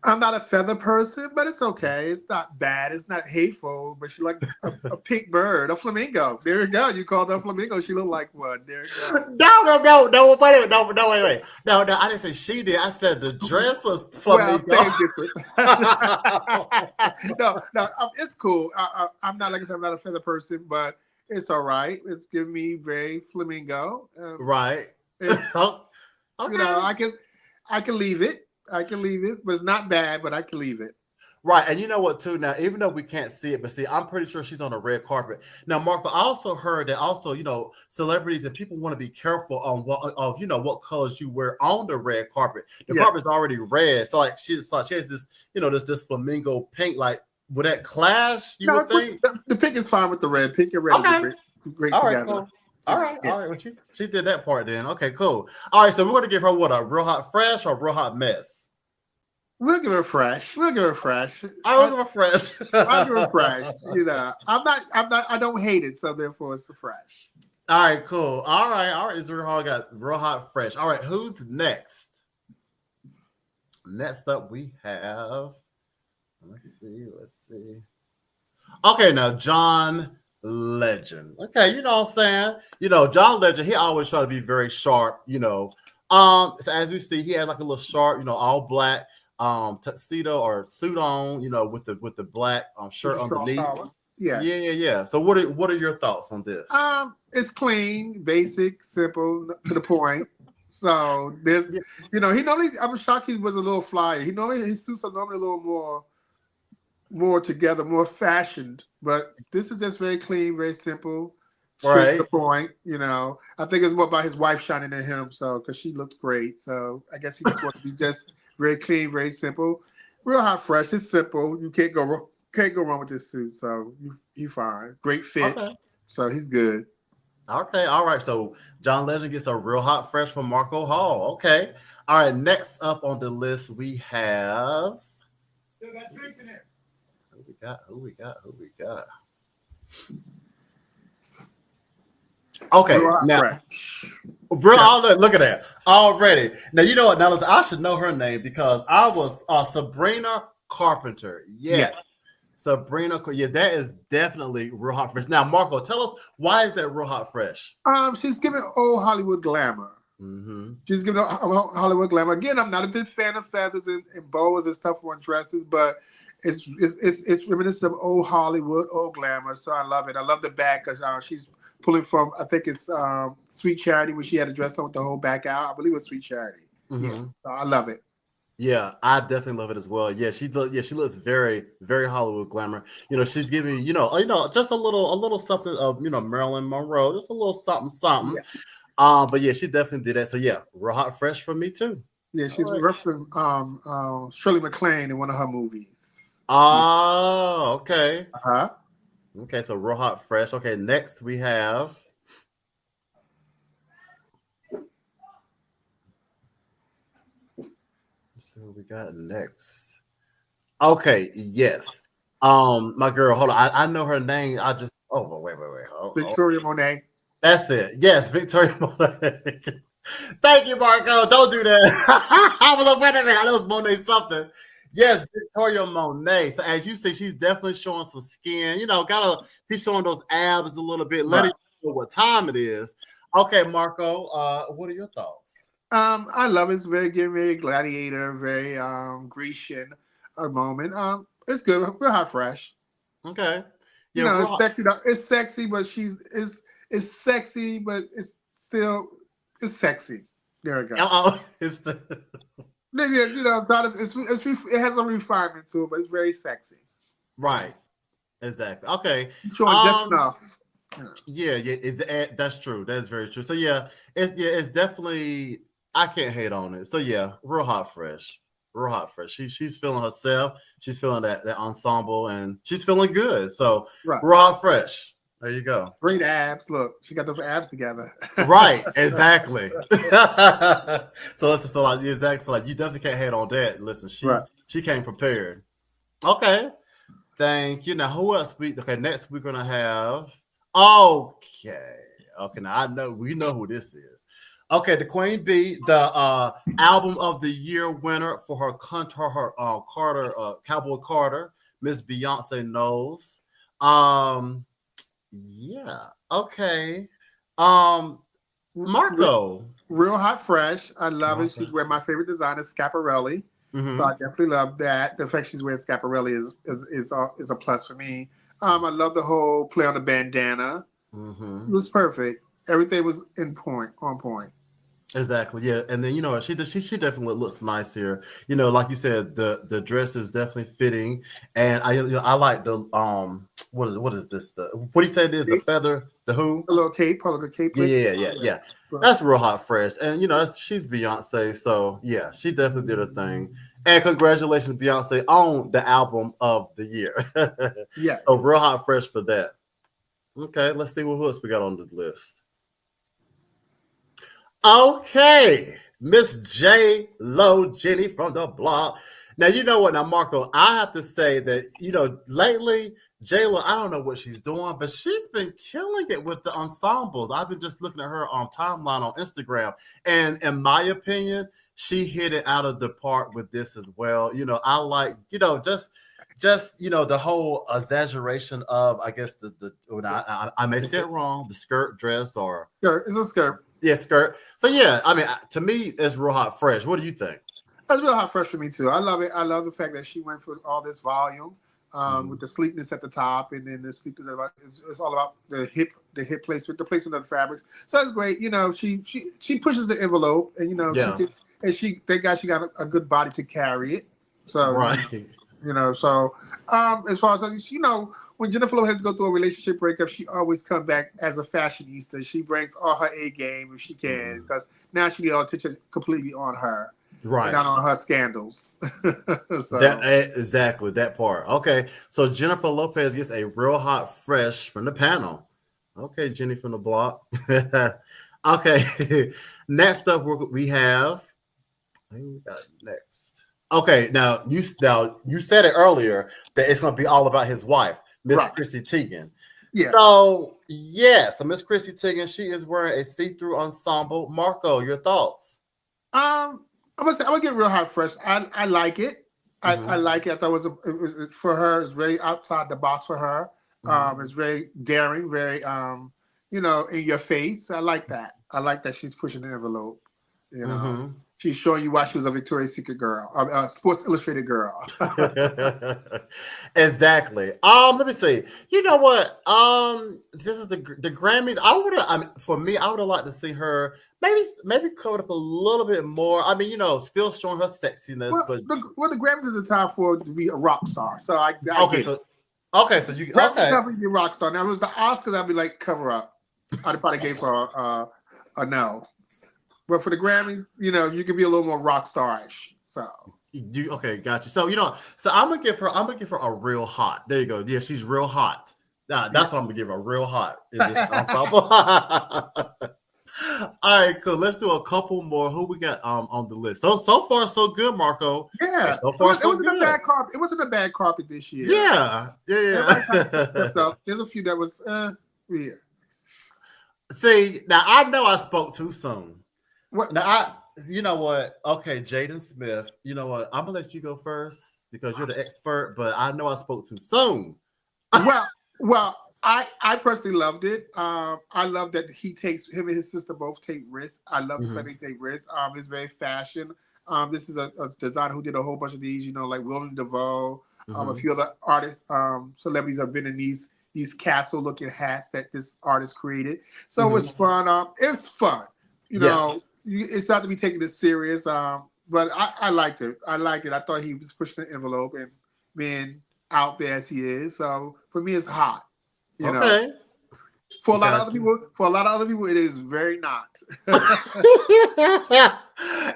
I'm not a feather person, but it's okay. It's not bad. It's not hateful, but she like a pink bird, a flamingo. There you go. You called her a flamingo. She looked like one. There you go. No, wait a minute. No, wait. No, I didn't say she did. I said the dress was flamingo. Well, same difference. No, it's cool. I'm not, like I said, I'm not a feather person, but it's all right. It's giving me very flamingo. Right. Okay. I can leave it. But it's not bad, but I can leave it. Right, and you know what, too? Now, even though we can't see it, but see, I'm pretty sure she's on the red carpet. Now, Mark, but I also heard that celebrities and people want to be careful on what colors you wear on the red carpet. The carpet's already red, so she has this this flamingo pink. Like, would that clash? You would think the pink is fine with the red. Pink and red is great together. Cool. All right, Yeah. all right. Well, she did that part then. Okay, cool. All right, so we're gonna give her what, a real hot fresh or real hot mess? We'll give her fresh. We'll give her fresh. I will give her fresh. I'll give her fresh. You know, I don't hate it, so therefore it's a fresh. All right, cool. All right, all right. Is real hot got real hot fresh. All right, who's next? Next up, we have. Let's see. Okay, now John Legend. Okay, you know what I'm saying? You know, John Legend, he always try to be very sharp, you know. So as we see, he has like a little sharp, you know, all black tuxedo or suit on, you know, with the black shirt underneath. Yeah. Yeah. So what are your thoughts on this? It's clean, basic, simple, to the point. So there's, you know, he normally, I'm shocked he was a little flyer. His suits are normally a little more together, more fashioned. But this is just very clean, very simple, straight to the point. You know, I think it's more about his wife shining than him. So because she looks great, so I guess he just wants to be just very clean, very simple, real hot, fresh. It's simple. You can't go wrong with this suit. So you fine, great fit. Okay. So he's good. Okay, all right. So John Legend gets a real hot fresh from Marco Hall. Okay. All right. Next up on the list, we have. Still got drinks in there. Who we got? Okay. Now, look at that already. Now, you know what? Now, listen, I should know her name because I was Sabrina Carpenter. Yes. Sabrina, yeah, that is definitely real hot fresh. Now, Marco, tell us, why is that real hot fresh? She's giving old Hollywood glamour. Mm-hmm. She's giving Hollywood glamour. Again, I'm not a big fan of feathers and boas and stuff on dresses, but it's reminiscent of old Hollywood, old glamour. So I love it. I love the back because she's pulling from, I think it's Sweet Charity, when she had a dress on with the whole back out. I believe it was Sweet Charity. Mm-hmm. Yeah, so I love it. Yeah, I definitely love it as well. Yeah, she looks very, very Hollywood glamour. You know, she's giving just a little something of Marilyn Monroe, just a little something. Yeah. But yeah, she definitely did that. So yeah, real hot fresh for me too. Yeah, she's referencing Shirley MacLaine in one of her movies. Oh, okay. Uh-huh. Okay, so real hot fresh. Okay, next we have. Who we got next? Okay, yes. My girl, hold on. I know her name. Wait. Victoria Monet. That's it. Yes, Victoria Monet. Thank you, Marco. Don't do that. I was like, wait a minute. I know it's Monet something. Yes, Victoria Monet. So as you see, she's definitely showing some skin. You know, she's showing those abs a little bit, letting you know what time it is. Okay, Marco, what are your thoughts? I love it. It's very gladiator, very Grecian moment. It's good. Real hot fresh. Okay. Yeah, it's sexy. It's sexy, but it's sexy, but it's sexy. There we go. It has a refinement to it, but it's very sexy. Right. Exactly. Okay. It's showing just enough. Yeah. That's true. That's very true. So yeah, it's definitely. I can't hate on it. So yeah, real hot fresh. She's feeling herself. She's feeling that ensemble, and she's feeling good. So real hot fresh. There you go. Great abs. Look, she got those abs together. Right. Exactly. So you definitely can't hate on that. Listen, she came prepared. Okay. Thank you. Now who else? Next we're gonna have. Okay. Now we know who this is. Okay, the Queen Bee, the album of the year winner for her Carter, Cowboy Carter, Miss Beyonce Knowles. Yeah. Okay. Marco. Real hot fresh. I love it. She's wearing my favorite designer, Schiaparelli. Mm-hmm. So I definitely love that. The fact she's wearing Schiaparelli is a plus for me. I love the whole play on the bandana. Mm-hmm. It was perfect. Everything was on point. Exactly, yeah, and then she definitely looks nice here. Like you said, the dress is definitely fitting, and I like the what is this? What do you say it is? The feather, the who? A little cape, Yeah. That's real hot fresh, and she's Beyonce, so yeah, she definitely did her thing. And congratulations, Beyonce, on the album of the year. Yeah, so real hot fresh for that. Okay, let's see what else we got on the list. Okay, Miss J Lo Jenny from the block. Now you know what? Now Marco, I have to say that lately J Lo, I don't know what she's doing, but she's been killing it with the ensembles. I've been just looking at her on timeline on Instagram, and in my opinion, she hit it out of the park with this as well. I like the whole exaggeration of, I guess, I may say it wrong, the skirt dress or Skirt. It's a skirt. yeah, skirt. So yeah, I mean, to me, it's real hot fresh. What do you think? That's real hot fresh for me too. I love it. I love the fact that she went for all this volume, with the sleekness at the top, and then the sleekness about it's all about the hip placement, the placement of the fabrics. So that's great. She pushes the envelope, and Yeah, she thank God she got a good body to carry it. So right. as far as when Jennifer Lopez go through a relationship breakup, she always come back as a fashionista. She brings all her A game if she can, because now she need all attention completely on her. And Right. not on her scandals. That exactly that part. Okay, so Jennifer Lopez gets a real hot fresh from the panel. Okay, Jenny from the block. Okay, next up we have. Who we got next? Okay, now you said it earlier that it's going to be all about his wife, Miss Right. Chrissy Teigen. Yeah. So Miss Chrissy Teigen, she is wearing a see-through ensemble. Marco, your thoughts? I'm gonna get real hot fresh. I like it. I like it. I thought it was for her. It's very outside the box for her. It's very daring, very in your face. I like that. I like that she's pushing the envelope. She's showing you why she was a Victoria's Secret girl, a Sports Illustrated girl. Exactly. Let me see. You know what? This is the Grammys. For me, I would have liked to see her maybe covered up a little bit more. I mean, still showing her sexiness, but the Grammys is a time for to be a rock star. So I okay, get so it. so you Grammys okay. time for you to be a rock star. Now, if it was the Oscars, I'd be like, cover up. I'd probably gave her a no. But for the Grammys, you can be a little more rock star-ish. So Okay, got you. So I'm gonna give her a real hot. There you go. Yeah, she's real hot. That's what I'm gonna give her, a real hot in this ensemble. All right, cool. Let's do a couple more. Who we got on the list? So far so good, Marco. Yeah. So far it wasn't a bad carpet. It wasn't a bad carpet this year. Yeah. Stepped up. There's a few that was yeah. See, now I know I spoke too soon. What? Now you know what? Okay, Jaden Smith. You know what? I'm gonna let you go first because you're the expert. But I know I spoke too soon. Well, I personally loved it. I love that him and his sister both take risks. I love the fact they take risks. It's very fashion. This is a designer who did a whole bunch of these. Like Willem Dafoe. A few other artists, celebrities have been in these castle-looking hats that this artist created. So it was fun. It's fun. It's not to be taken this serious, but I liked it. I thought he was pushing the envelope and being out there as he is. So for me, it's hot. Okay. For a lot of other people, it is very not.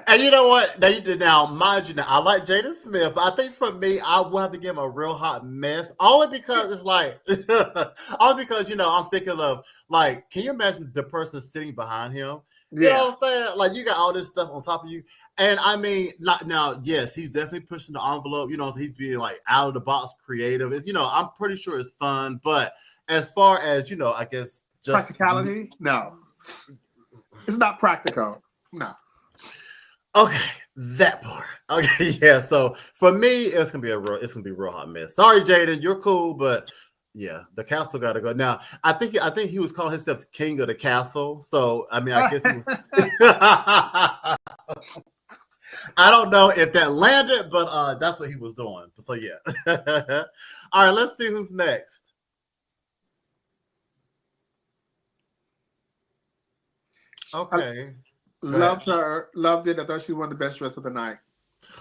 And you know what? Now, mind you, I like Jada Smith, but I think for me, I will have to give him a real hot mess. Only because it's like, I'm thinking of like, can you imagine the person sitting behind him? You know what I'm saying? Like, you got all this stuff on top of you. And I mean, yes, he's definitely pushing the envelope. He's being like out of the box creative. I'm pretty sure it's fun. But as far as, I guess just practicality, no. It's not practical. No. Okay, that part. Okay, yeah. So for me, it's gonna be a real hot mess. Sorry, Jaden, you're cool, but yeah, the castle got to go. Now, I think he was calling himself king of the castle. So I mean, I guess he was. I don't know if that landed, but that's what he was doing. So yeah. All right, let's see who's next. Okay. Loved her. Loved it. I thought she was one of the best dressed of the night.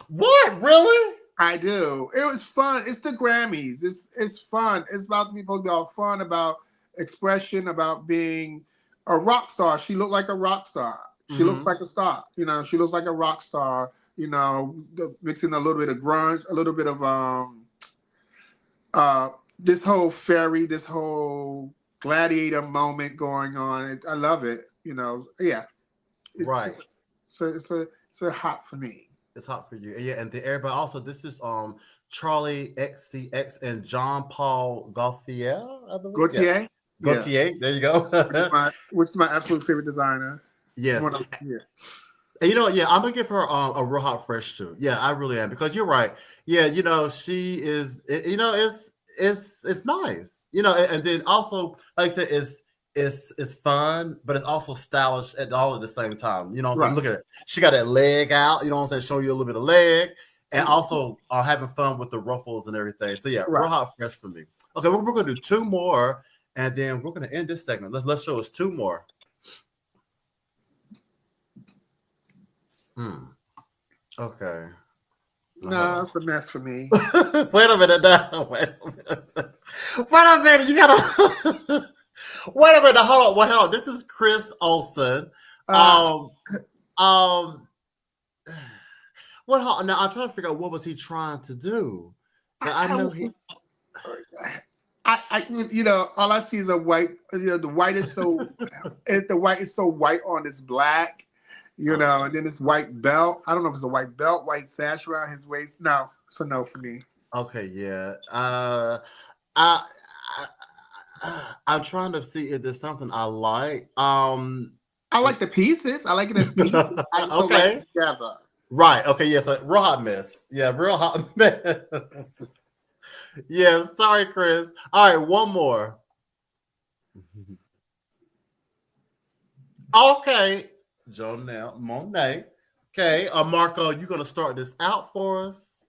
What? Really? I do. It was fun. It's the Grammys. It's fun. It's supposed to be about fun, about expression, about being a rock star. She looked like a rock star. She looks like a star. She looks like a rock star. Mixing a little bit of grunge, a little bit of this whole fairy, this whole gladiator moment going on. I love it. Yeah. it's Right. just it's a hot for me. It's hot for you. And yeah, and then everybody also this is Charlie XCX and John Paul Gaultier, I believe. Yes. Gautier, yeah, Gaultier. There you go. which is my absolute favorite designer. Yes. Yeah, And you know, yeah, I'm gonna give her a real hot fresh too. Yeah, I really am because you're right. Yeah, you know, she is. You know, it's nice. You know, and then also, like I said, it's fun, but it's also stylish at the same time. You know what I'm saying? right. Look at it. She got that leg out. You know what I'm saying? Showing you a little bit of leg, and Mhm. also having fun with the ruffles and everything. So yeah, real Right. hot fresh for me. Okay, we're gonna do two more, and then we're gonna end this segment. Let's show us two more. Hmm. Okay. Now, hold No, on. it's a mess for me. Wait a minute now. Wait a minute. Wait a minute. You gotta wait a minute. Hold on. Wait, hold on. This is Chris Olsen. Uh, Um um what now I'm trying to figure out what was he trying to do. Now I I, know he you know, all I see is a white. You know, the white is so, the white is so white on this black. You know, and then this white belt. I don't know if it's a white belt, white sash around his waist. No, it's a no for me. okay, yeah. I, I'm trying to see if there's something I like. I like the pieces. I like it as pieces. I just don't like Okay. it together. Right. Okay. Yes. Real hot mess. Yeah. Real hot mess. Yeah. Sorry, Chris. All right. One more. Okay. Jonelle Monet. Okay. Marco, you gonna start this out for us?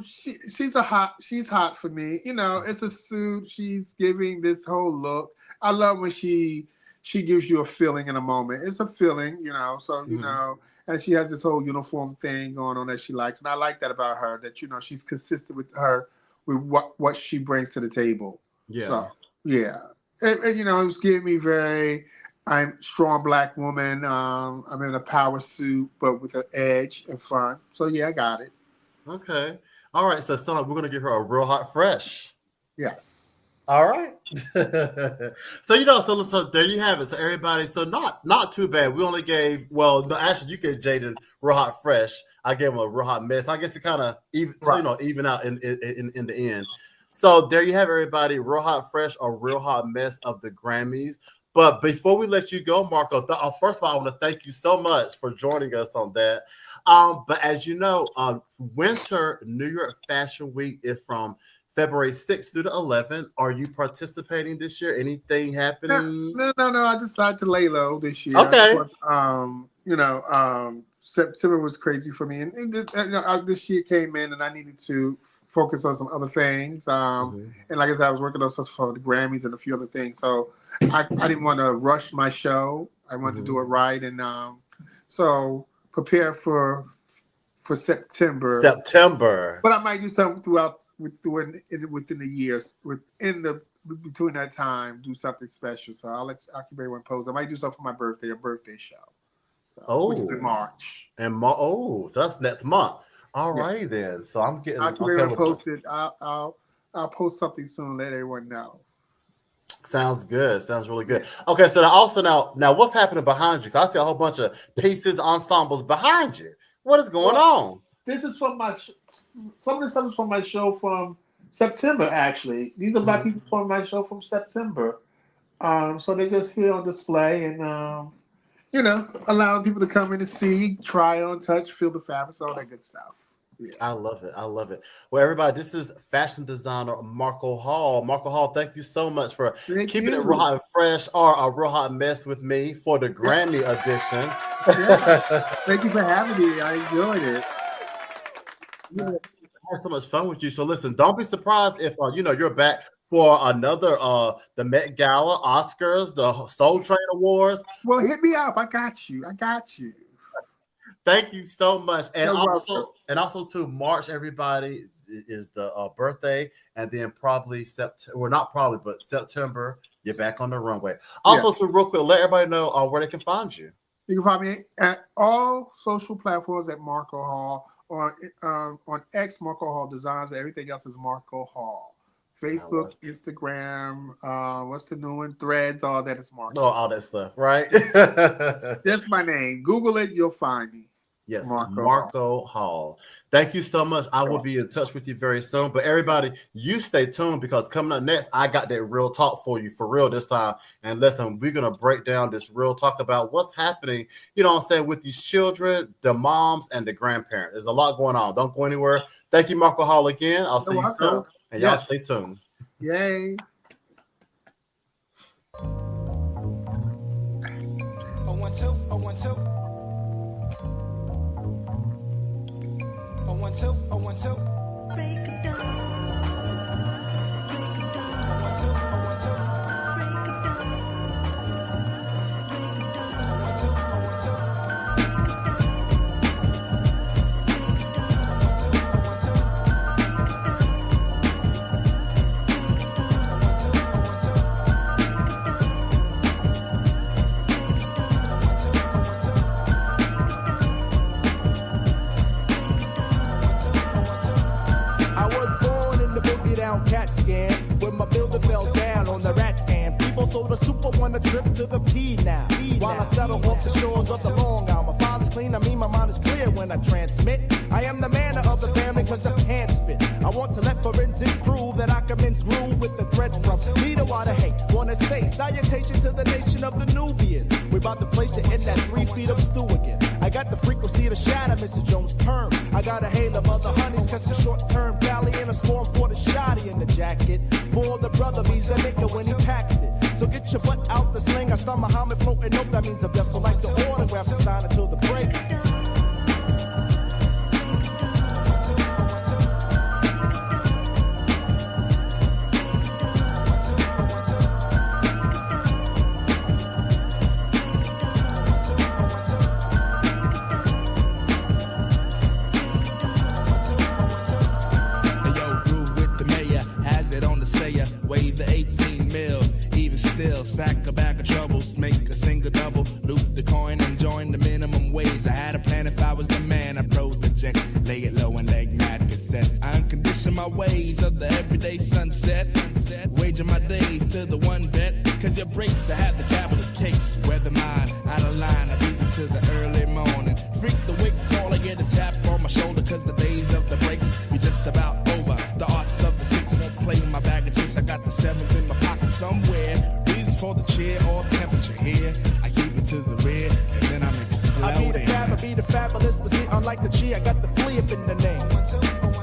She's hot for me. You know, it's a suit. She's giving this whole look. I love when she gives you a feeling in a moment. It's a feeling, you know. So you Mhm. know, and she has this whole uniform thing going on that she likes, and I like that about her. That you know, she's consistent with what she brings to the table. Yeah. So yeah, and, you know, it was giving me very. I'm strong black woman. I'm in a power suit, but with an edge and fun. So yeah, I got it. Okay. All right. So, son, we're gonna give her a real hot fresh. Yes. All right. So you know, so there you have it. So everybody, so not too bad. We only gave no, actually you gave Jaden real hot fresh. I gave him a real hot mess. I guess it kind of even so, Right. even out in the end. So there you have everybody, real hot fresh or real hot mess of the Grammys. But before we let you go, Marco, first of all, I want to thank you so much for joining us on that. But as you know, Winter New York Fashion Week is from February 6th through the 11th. Are you participating this year? Anything No, happening? no. I decided to lay low this year. I just Okay. want, you know, September was crazy for me, you know, this year came in, and I needed to focus on some other things. Mhm. And like I said, I was working on stuff for the Grammys and a few other things, so I didn't want to rush my show. I wanted to do Mhm. it right, and so prepare for September. September. But I might do something within the years, within the between that time, do something special. So I'll keep everyone posted. I might do something for my birthday, a birthday show. So which is in Oh, March. and so that's next month. All Yeah, righty then. So I'm I'll getting keep okay. everyone Well, posted. I'll post something soon. Let everyone know. sounds good. Sounds really Yeah. good. Okay, so now what's happening behind you? 'Cause I see a whole bunch of pieces, ensembles behind you. What is going Well, on? this is from some of the stuff is from my show from September. Actually, these are my Mhm. pieces from my show from September. So they're just here on display, and you know, allowing people to come in and see, try on, touch, feel the fabrics, all that good stuff. Yeah. I love it. I love it. Well, everybody, this is fashion designer Marco Hall. Marco Hall, thank you so much for Thank keeping it real you. hot and fresh or a real hot mess with me for the Yeah. Grammy edition. Yeah. Thank you for having me. I enjoyed it. Yeah, I had so much fun with you. So listen, don't be surprised if you're back for another the Met Gala, Oscars, the Soul Train Awards. Well, hit me up. I got you. I got you. Thank you so much, and You're welcome. also to March, everybody is the birthday, and then probably September. Well, not probably, but September. You're back on the runway. Yeah. Also, to real quick, let everybody know where they can find you. You can find me at all social platforms at Marco Hall, on X Marco Hall Designs, but everything else is Marco Hall. Facebook, Instagram, what's the new one? Threads, all that is Marco. Oh, all that stuff, right? That's my name. Google it, you'll find me. Yes, Marco Hall. Thank you so much. I will be in touch with you very soon. But everybody, you stay tuned because coming up next, I got that real talk for you for real this time. And listen, we're going to break down this real talk about what's happening, you know what I'm saying, with these children, the moms, and the grandparents. There's a lot going on. Don't go anywhere. Thank you, Marco Hall, again. I'll see you soon. And y'all stay tuned. Yay. Oh, 1, 2, oh, 1, 2. Oh, 1, 2, oh, 1, 2. Break it down. Break it down. Oh, 1, 2, oh, 1, 2. Break it down. Break it down. Oh, 1, 2, oh, 1, 2. CAT scan when my builder fell down on the rat stand. People sold a super one a trip to the P now. While I settle off the shores of the Long Island. My father's clean, I mean my mind is clear when I transmit. I am the man of the family cause the pants fit. I want to let forensics prove that I can mince groove with the thread from me to water hate. Wanna say salutation to the nation of the Nubians. We about to place it in that 3 feet of stew again. I got the frequency to shatter Mrs. Jones' perm. I got a hail of other honeys, cause the short-term valley and a scorn for the shotty in the jacket. For the brother, he's a nigga when he packs it. So get your butt out the sling. I start Muhammad floating, nope, that means I'm deaf. So like the autograph and sign until the break. Wave the 18 mil, even still, sack a bag of troubles, make a single double, loop the coin and join the minimum wage. I had a plan if I was the man, I project, lay it low and leg mad cassettes. I uncondition my ways of the everyday sunset, waging my days to the one bet, cause your breaks, I have the capital case, weather mine, out of line, I busy to the early morning, freak the wake call, I get a tap on my shoulder, cause the days of the breaks be just about over, the arts of the six won't play my bag of chips, I got the sevens in my pocket somewhere. Reasons for the cheer or temperature here. I keep it to the rear and then I'm exploding. I be the fab, I be the fabulous, but see, unlike the G, I got the flea up in the name.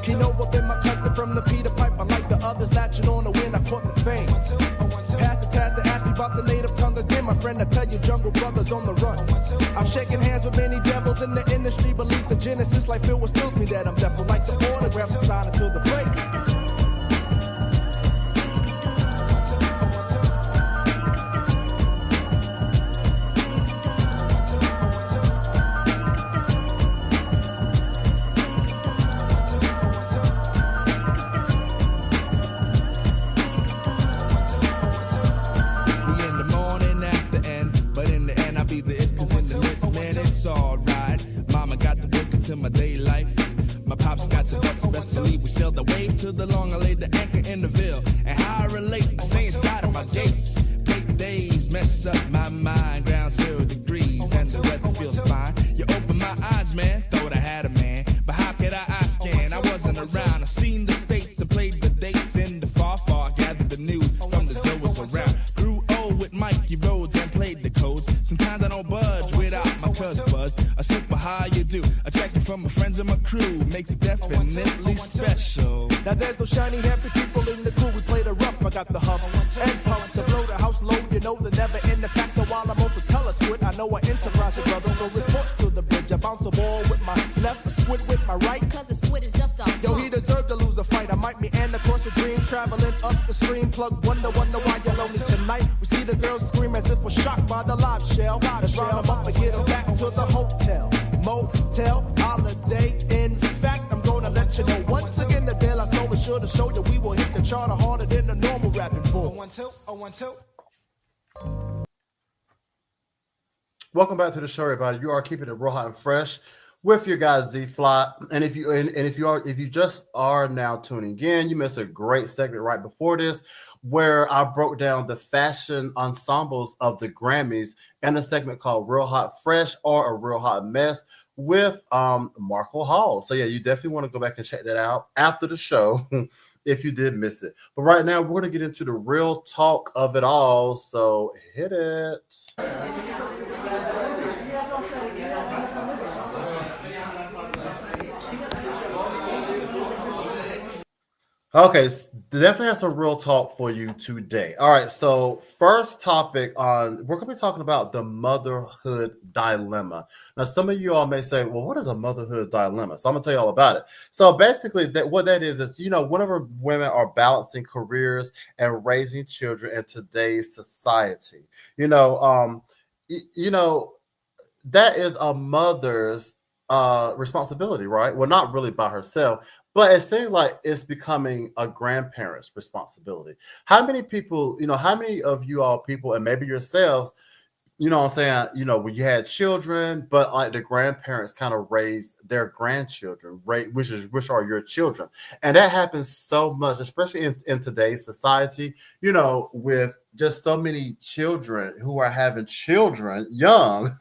Kinova been my cousin from the Peter Pipe. Unlike the others, latching on the win, I caught the fame. Pass the task to ask me about the native tongue again. My friend, I tell you, jungle brothers on the run. I'm shaking hands with many devils in the industry. Believe the genesis, like Phil, what stills me that I'm deaf. Like the autograph, I sign until the break. My day life. My pops got the guts, best believe we sailed the wave to the long. I laid the anchor in the Ville. And how I relate, I stay inside of my gates. Break days, mess up my mind. Ground 0 degrees, and the weather feels fine. You open my eyes, man, thought I had a man. But how could I scan? I wasn't around. I seen the states and played the dates in the far, far. Gathered the news from the Zoas around. Grew old with Mikey Rhodes and played the codes. Sometimes I don't budge without my cuz fuzz. A simple how you do. A check from my friends and my crew makes it definitely special. Now there's no shiny happy people in the crew. We play the rough. I got the huff and puff to blow the house low. You know the never end the factor while I'm on the telesquid. I know I enterprise it, brother. So report to the bridge. I bounce a ball with my left, a squid with my right. Cause the squid is just a yo, he deserved to lose a fight. I might meander across your dream, traveling up the stream. Plug wonder why you're lonely tonight. We see the girls scream as if we're shocked by the live shell. Let's round them up and get them back to the hotel. Motel, holiday. In fact, I'm gonna let you know once again the deal I sold is sure to show you we will hit the charter harder than the normal rapping bull. 1, 2, oh, 1, 2. Welcome back to the show, everybody. You are keeping it raw hot and fresh with your guys Z Fly. And if you just are now tuning in, you missed a great segment right before this where I broke down the fashion ensembles of the Grammys in a segment called Real Hot Fresh or a Real Hot Mess with Marco Hall. So yeah, you definitely want to go back and check that out after the show if you did miss it. But right now we're going to get into the real talk of it all. So hit it. Okay, definitely have some real talk for you today. All right, so first topic on we're going to be talking about the motherhood dilemma. Now, some of you all may say, "Well, what is a motherhood dilemma?" So I'm going to tell you all about it. So basically, what that is whenever women are balancing careers and raising children in today's society, you know, you know that is a mother's responsibility, right? Well, not really by herself, but it seems like it's becoming a grandparent's responsibility. How many people, how many of you all people, and maybe yourselves, what I'm saying, when you had children, but like the grandparents kind of raise their grandchildren, right? Which are your children. And that happens so much, especially in today's society, with just so many children who are having children young.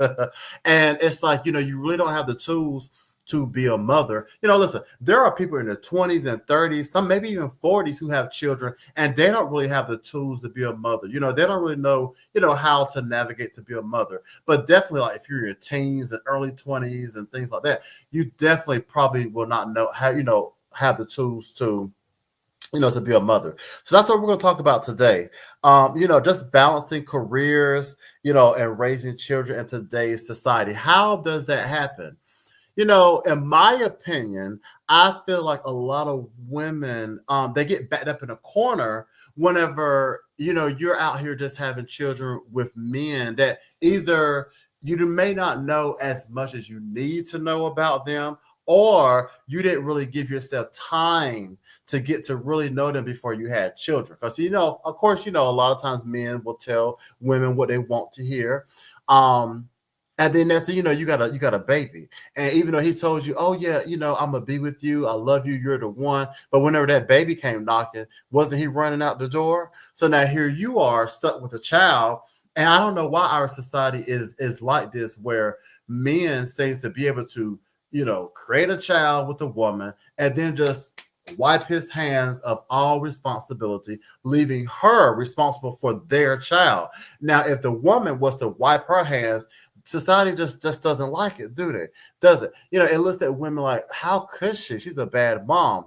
And it's like, you really don't have the tools to be a mother. Listen, there are people in their 20s and 30s, some maybe even 40s who have children, and they don't really have the tools to be a mother. They don't really know, how to navigate to be a mother. But definitely, like if you're in your teens and early 20s and things like that, you definitely probably will not know how, have the tools to to be a mother. So that's what we're going to talk about today. Just balancing careers, and raising children in today's society. How does that happen? In my opinion, I feel like a lot of women, they get backed up in a corner whenever, you're out here just having children with men that either you may not know as much as you need to know about them, or you didn't really give yourself time to get to really know them before you had children. Because, of course, a lot of times men will tell women what they want to hear. And then next thing you know, you got a baby. And even though he told you, oh yeah, I'm gonna be with you, I love you, you're the one. But whenever that baby came knocking, wasn't he running out the door? So now here you are stuck with a child. And I don't know why our society is like this, where men seem to be able to, create a child with a woman and then just wipe his hands of all responsibility, leaving her responsible for their child. Now, if the woman was to wipe her hands, society just doesn't like it, do they? Does it? It looks at women like, how could she? She's a bad mom.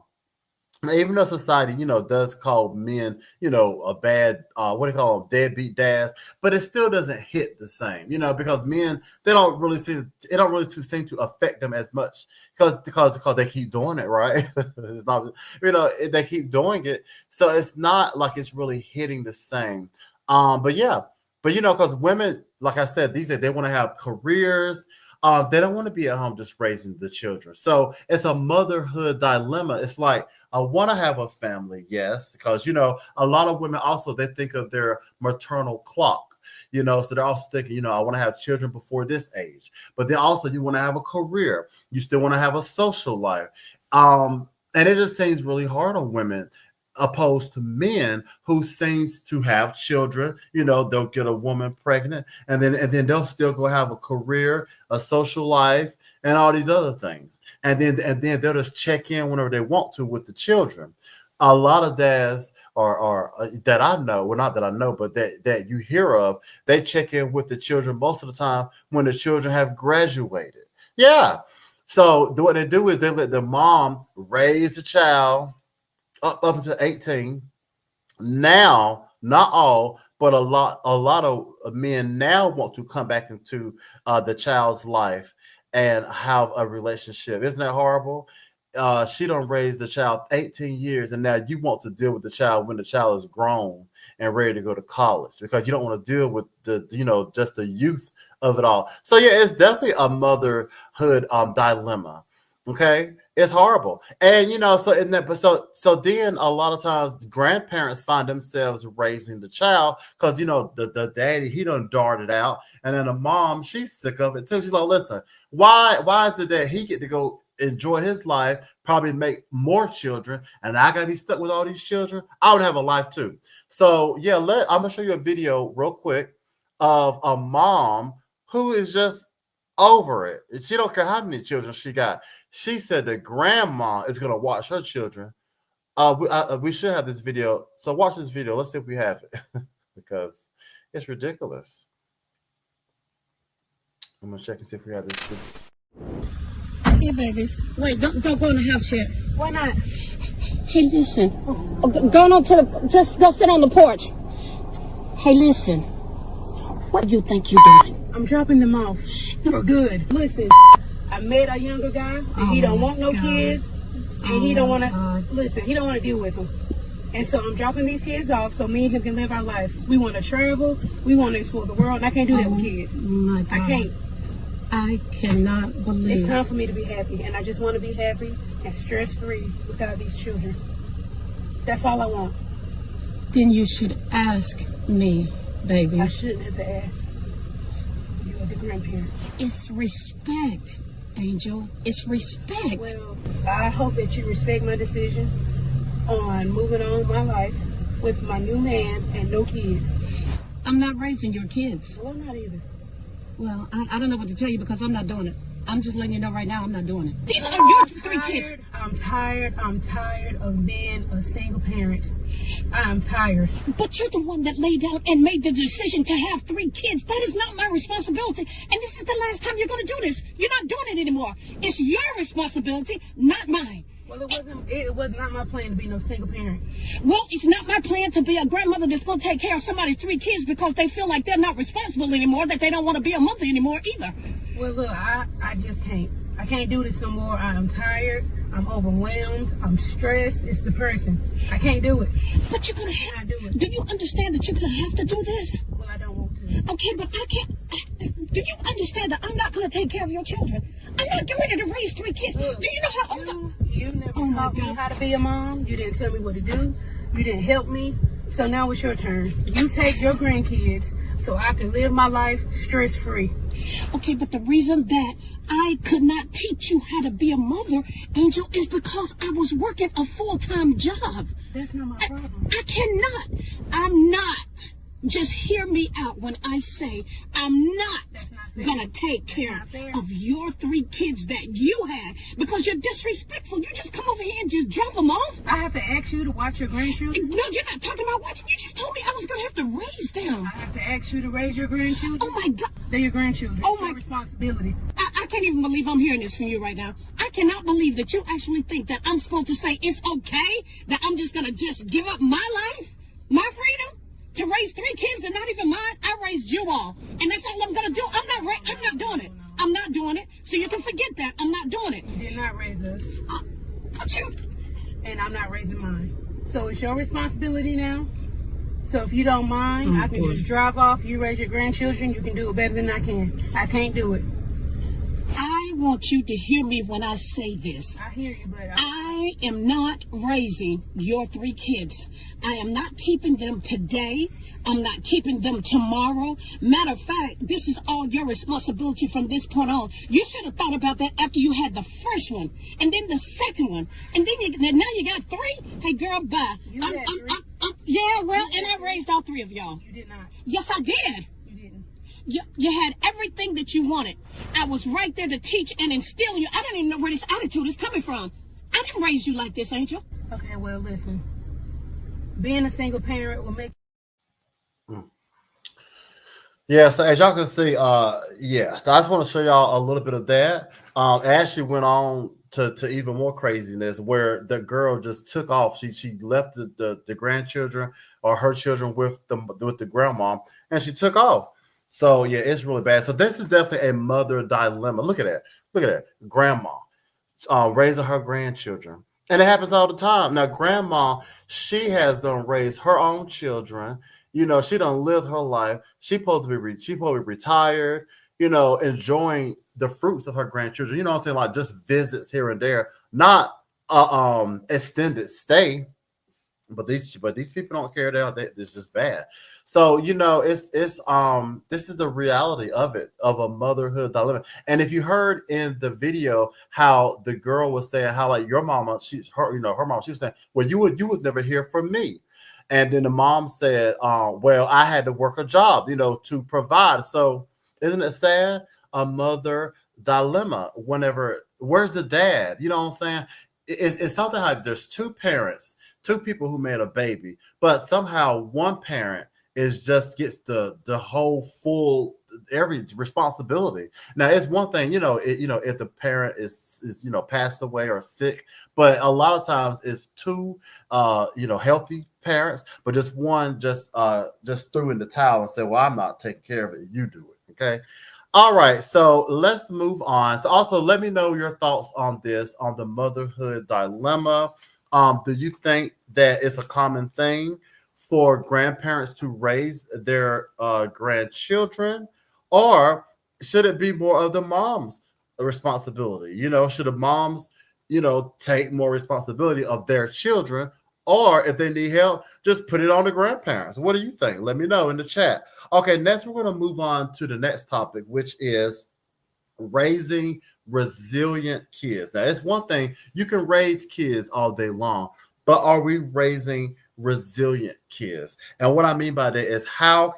Even though society, does call men, a bad, what do you call them, deadbeat dads, but it still doesn't hit the same, because men, they don't really seem to affect them as much because they keep doing it, right? It's not, they keep doing it, so it's not like it's really hitting the same. But yeah, because women, like I said, these days they want to have careers. They don't want to be at home just raising the children. So it's a motherhood dilemma. It's like, I want to have a family, yes, because a lot of women also, they think of their maternal clock, so they're also thinking, I want to have children before this age. But then also you want to have a career, you still want to have a social life. And it just seems really hard on women, opposed to men who seems to have children. They'll get a woman pregnant and then they'll still go have a career, a social life, and all these other things. And then they'll just check in whenever they want to with the children. A lot of dads are that I know, well, not that I know, but that you hear of, they check in with the children most of the time when the children have graduated. Yeah. So what they do is they let the mom raise the child up until 18. Now, not all, but a lot of men now want to come back into the child's life and have a relationship. Isn't that horrible? She don't raise the child 18 years, and now you want to deal with the child when the child is grown and ready to go to college, because you don't want to deal with the, just the youth of it all. So yeah, it's definitely a motherhood dilemma. Okay, it's horrible, and so in that, but so then a lot of times grandparents find themselves raising the child because the daddy he done darted out, and then the mom she's sick of it too. She's like, listen, why is it that he get to go enjoy his life, probably make more children, and I gotta be stuck with all these children? I would have a life too. So yeah, I'm gonna show you a video real quick of a mom who is just over it. She don't care how many children she got. She said that grandma is gonna watch her children. We should have this video. So watch this video. Let's see if we have it because it's ridiculous. I'm gonna check and see if we have this video. Hey, babies. Wait, don't go in the house yet. Why not? Hey, listen. Go on just go sit on the porch. Hey, listen. What do you think you're doing? I'm dropping them off for good. Listen, I met a younger guy, and he don't want no kids, and he don't want to, listen, he don't want to deal with them. And so I'm dropping these kids off so me and him can live our life. We want to travel, we want to explore the world, and I can't do that with kids. My God. I can't. I cannot believe. It's time for me to be happy, and I just want to be happy and stress-free without these children. That's all I want. Then you should ask me, baby. I shouldn't have to ask. You are the grandparent. It's respect, Angel. It's respect. Well, I hope that you respect my decision on moving on with my life with my new man and no kids. I'm not raising your kids. Well, I'm not either. Well, I don't know what to tell you because I'm not doing it. I'm just letting you know right now I'm not doing it. These are your 3 kids. I'm tired of being a single parent. I'm tired. But you're the one that laid out and made the decision to have 3 kids. That is not my responsibility. And this is the last time you're going to do this. You're not doing it anymore. It's your responsibility, not mine. Well, it was not my plan to be no single parent. Well, it's not my plan to be a grandmother that's going to take care of somebody's 3 kids because they feel like they're not responsible anymore, that they don't want to be a mother anymore either. Well, look, I just can't. I can't do this no more. I'm tired. I'm overwhelmed. I'm stressed. It's the person. I can't do it. But you're going to have to do it. Do you understand that you're going to have to do this? Well, I don't want to. Okay, but I can't. Do you understand that I'm not going to take care of your children? I'm not getting ready to raise 3 kids. Look, do you know how old You never taught me how to be a mom. You didn't tell me what to do. You didn't help me. So now it's your turn. You take your grandkids so I can live my life stress-free. Okay, but the reason that I could not teach you how to be a mother, Angel, is because I was working a full-time job. That's not my problem. I cannot. I'm not. Just hear me out when I say I'm not gonna take care of your 3 kids that you had because you're disrespectful. You just come over here and just drop them off. I have to ask you to watch your grandchildren? No, you're not talking about watching. You just told me I was gonna have to raise them. I have to ask you to raise your grandchildren? Oh my God. They're your grandchildren. Oh it's my your responsibility. I can't even believe I'm hearing this from you right now. I cannot believe that you actually think that I'm supposed to say it's okay that I'm just gonna just give up my life, my freedom, to raise 3 kids that not even mine. I raised you all, and that's all I'm gonna do. I'm not doing it. I'm not doing it. So you can forget that. I'm not doing it. You did not raise us. But you... And I'm not raising mine. So it's your responsibility now. So if you don't mind, I can just drive off. You raise your grandchildren. You can do it better than I can. I can't do it. I want you to hear me when I say this. I hear you, but I am not raising your 3 kids. I am not keeping them today. I'm not keeping them tomorrow. Matter of fact, this is all your responsibility from this point on. You should have thought about that after you had the first one, and then the second one, and then now you got 3. Hey, girl, bye. Yeah, well, and I raised all 3 of y'all. You did not. Yes, I did. You had everything that you wanted. I was right there to teach and instill you. I don't even know where this attitude is coming from. I didn't raise you like this, Angel. Okay, well, listen. Being a single parent will make... Yeah, so as y'all can see, yeah. So I just want to show y'all a little bit of that. Ashley went on to even more craziness where the girl just took off. She left the grandchildren or her children with the grandma, and she took off. So yeah, it's really bad. So this is definitely a mother dilemma. Look at that. Look at that. Grandma raising her grandchildren. And it happens all the time. Now, grandma, she has done raised her own children. You know, she done lived her life. She supposed to be retired. enjoying the fruits of her grandchildren. You know what I'm saying? Like just visits here and there, not extended stay. But these people don't care. It's just bad. So it's this is the reality of it, of a motherhood dilemma. And if you heard in the video how the girl was saying how like your mama, her mom, she was saying, well, you would never hear from me. And then the mom said, well, I had to work a job, to provide. So isn't it sad? A mother dilemma. Where's the dad? You know what I'm saying? It's something like there's two parents, two people who made a baby, but somehow one parent is just gets the whole full every responsibility. Now it's one thing, if the parent is passed away or sick, but a lot of times it's two healthy parents, but just one just threw in the towel and said, well, I'm not taking care of it, you do it. Okay. All right, so let's move on. So also let me know your thoughts on this, on the motherhood dilemma. Do you think that it's a common thing for grandparents to raise their grandchildren, or should it be more of the mom's responsibility? Should the moms, take more responsibility of their children, or if they need help, just put it on the grandparents? What do you think? Let me know in the chat. Okay, next we're going to move on to the next topic, which is raising resilient kids. Now, it's one thing, you can raise kids all day long, but are we raising resilient kids? And what I mean by that is how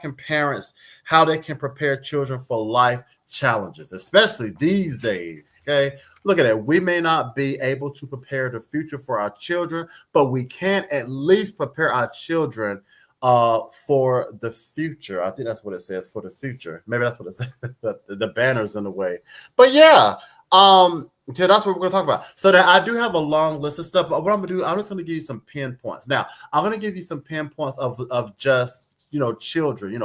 they can prepare children for life challenges, especially these days. Okay, look at it. We may not be able to prepare the future for our children, but we can at least prepare our children for the future. I think that's what it says, for the future. Maybe that's what it says. the banner's in the way. But yeah, so that's what we're going to talk about. So that I do have a long list of stuff, but what I'm going to do, I'm just going to give you some pinpoints. Now, I'm going to give you some pinpoints of just, children,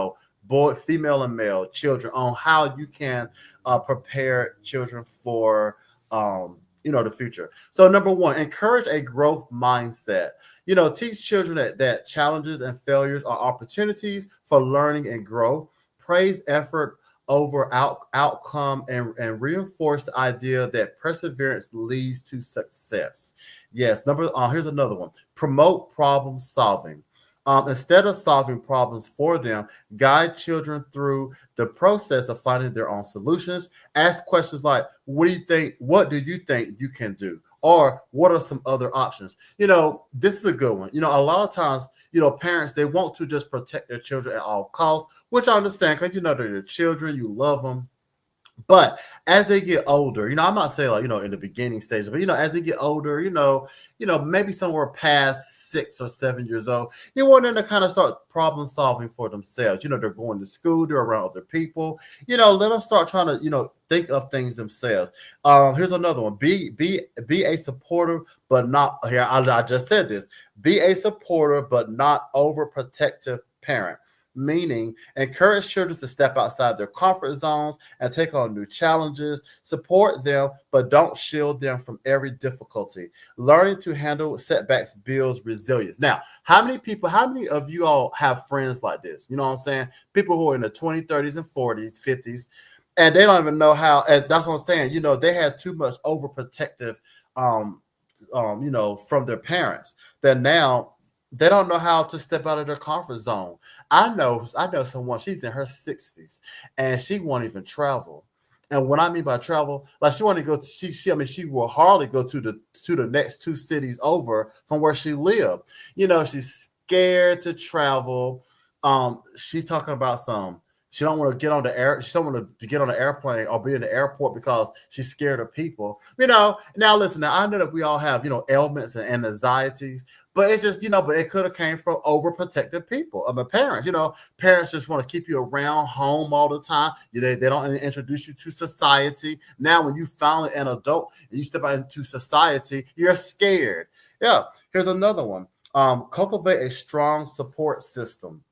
boy, female and male children, on how you can prepare children for, the future. So number one, encourage a growth mindset. Teach children that challenges and failures are opportunities for learning and grow. Praise effort over outcome, and reinforce the idea that perseverance leads to success. Yes, here's another one. Promote problem solving. Instead of solving problems for them, guide children through the process of finding their own solutions. Ask questions like, what do you think? What do you think you can do? Or what are some other options? This is a good one. A lot of times, parents, they want to just protect their children at all costs, which I understand, because they're your children, you love them. But as they get older, I'm not saying like, in the beginning stage, but, as they get older, maybe somewhere past 6 or 7 years old, you want them to kind of start problem solving for themselves. They're going to school, they're around other people, let them start trying to, think of things themselves. Here's another one. Be a supporter, but not here. I just said this. Be a supporter, but not overprotective parent. Meaning, encourage children to step outside their comfort zones and take on new challenges. Support them, but don't shield them from every difficulty. Learning to handle setbacks builds resilience. Now, how many of you all have friends like this? You know what I'm saying? People who are in the 20s, 30s, and 40s, 50s, and they don't even know how. And that's what I'm saying. They have too much overprotective, from their parents, that now they don't know how to step out of their comfort zone. I know someone, she's in her 60s and she won't even travel. And what I mean by travel, like she want to go to, she will hardly go to the next two cities over from where she lived. She's scared to travel. She's talking about she don't want to get on the air. She don't want to get on the airplane or be in the airport because she's scared of people. Now listen. Now I know that we all have ailments and anxieties, but it's just but it could have came from overprotective people. Parents. Parents just want to keep you around home all the time. They don't introduce you to society. Now when you finally an adult and you step out into society, you're scared. Yeah. Here's another one. Cultivate a strong support system.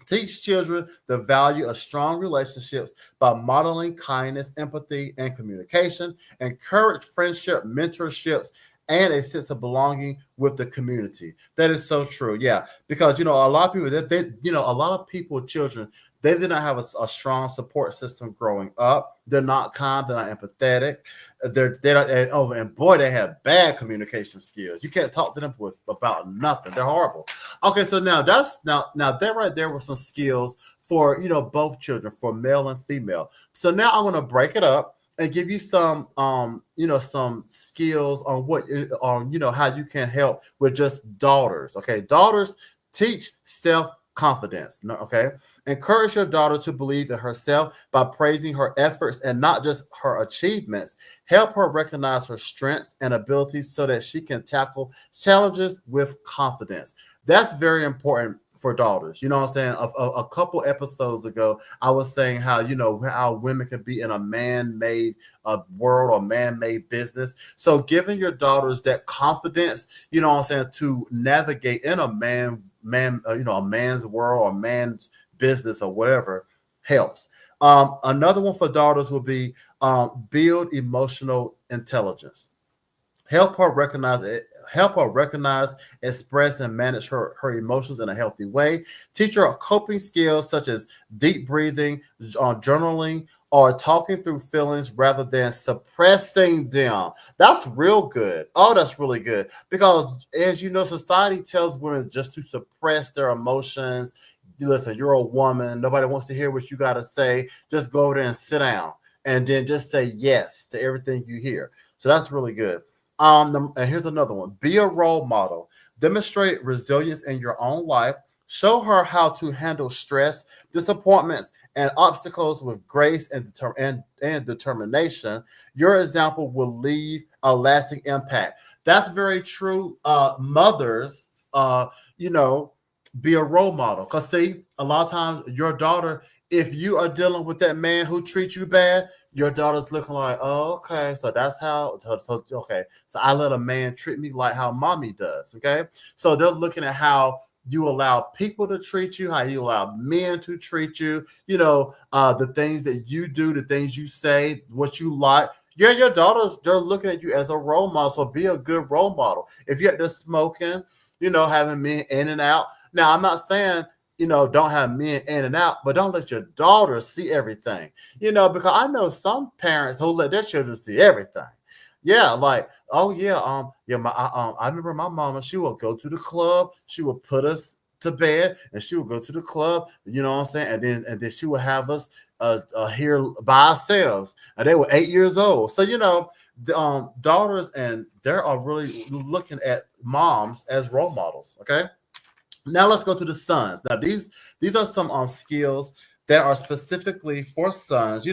Teach children the value of strong relationships by modeling kindness, empathy, and communication. Encourage friendship, mentorships, and a sense of belonging with the community. That is so true. Yeah. Because, a lot of people a lot of people, children, They did not have a strong support system growing up. They're not kind. They're not empathetic. They don't. And boy, they have bad communication skills. You can't talk to them about nothing. They're horrible. Okay, so now that right there were some skills for both children, for male and female. So now I'm going to break it up and give you some some skills on how you can help with just daughters. Okay, daughters, teach self-confidence. Okay, encourage your daughter to believe in herself by praising her efforts and not just her achievements. Help her recognize her strengths and abilities so that she can tackle challenges with confidence. That's very important for daughters. You know what I'm saying? A couple episodes ago, I was saying how how women can be in a man-made world or man-made business. So giving your daughters that confidence, you know what I'm saying, to navigate in a a man's world or man's business or whatever helps. Another one for daughters would be build emotional intelligence. Help her recognize, express, and manage her emotions in a healthy way. Teach her coping skills such as deep breathing, journaling, or talking through feelings rather than suppressing them. That's real good. Oh, that's really good. Because as you know, society tells women just to suppress their emotions. Listen, you're a woman. Nobody wants to hear what you got to say. Just go over there and sit down and then just say yes to everything you hear. So that's really good. And here's another one. Be a role model. Demonstrate resilience in your own life. Show her how to handle stress, disappointments, and obstacles with grace and determination. Your example will leave a lasting impact. That's very true. Mothers, be a role model. Because see, a lot of times your daughter, if you are dealing with that man who treats you bad, your daughter's looking like, oh, okay, so that's how, okay, so I let a man treat me like how mommy does, okay? So they're looking at how you allow people to treat you, how you allow men to treat you, the things that you do, the things you say, what you like. Yeah, your daughters, they're looking at you as a role model, so be a good role model. If you're out there smoking, having men in and out. Now, I'm not saying don't have men in and out, but don't let your daughter see everything. Because I know some parents who let their children see everything. Yeah, like, oh yeah, I remember my mama, she would go to the club, she would put us to bed, and she would go to the club, you know what I'm saying? And then she would have us here by ourselves. And they were 8 years old. So, daughters, and they are really looking at moms as role models. Okay. Now let's go to the sons. Now these are some skills that are specifically for sons.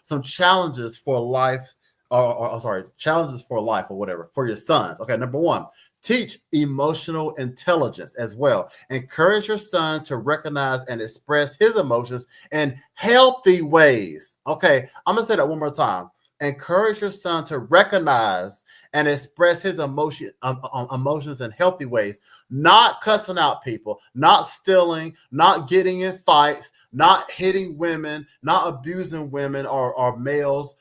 Some challenges for life, or sorry, challenges for life or whatever for your sons. Okay, number one, teach emotional intelligence as well. Encourage your son to recognize and express his emotions in healthy ways. Okay, I'm gonna say that one more time. Encourage your son to recognize and express his emotions in healthy ways, not cussing out people, not stealing, not getting in fights, not hitting women, not abusing women or males,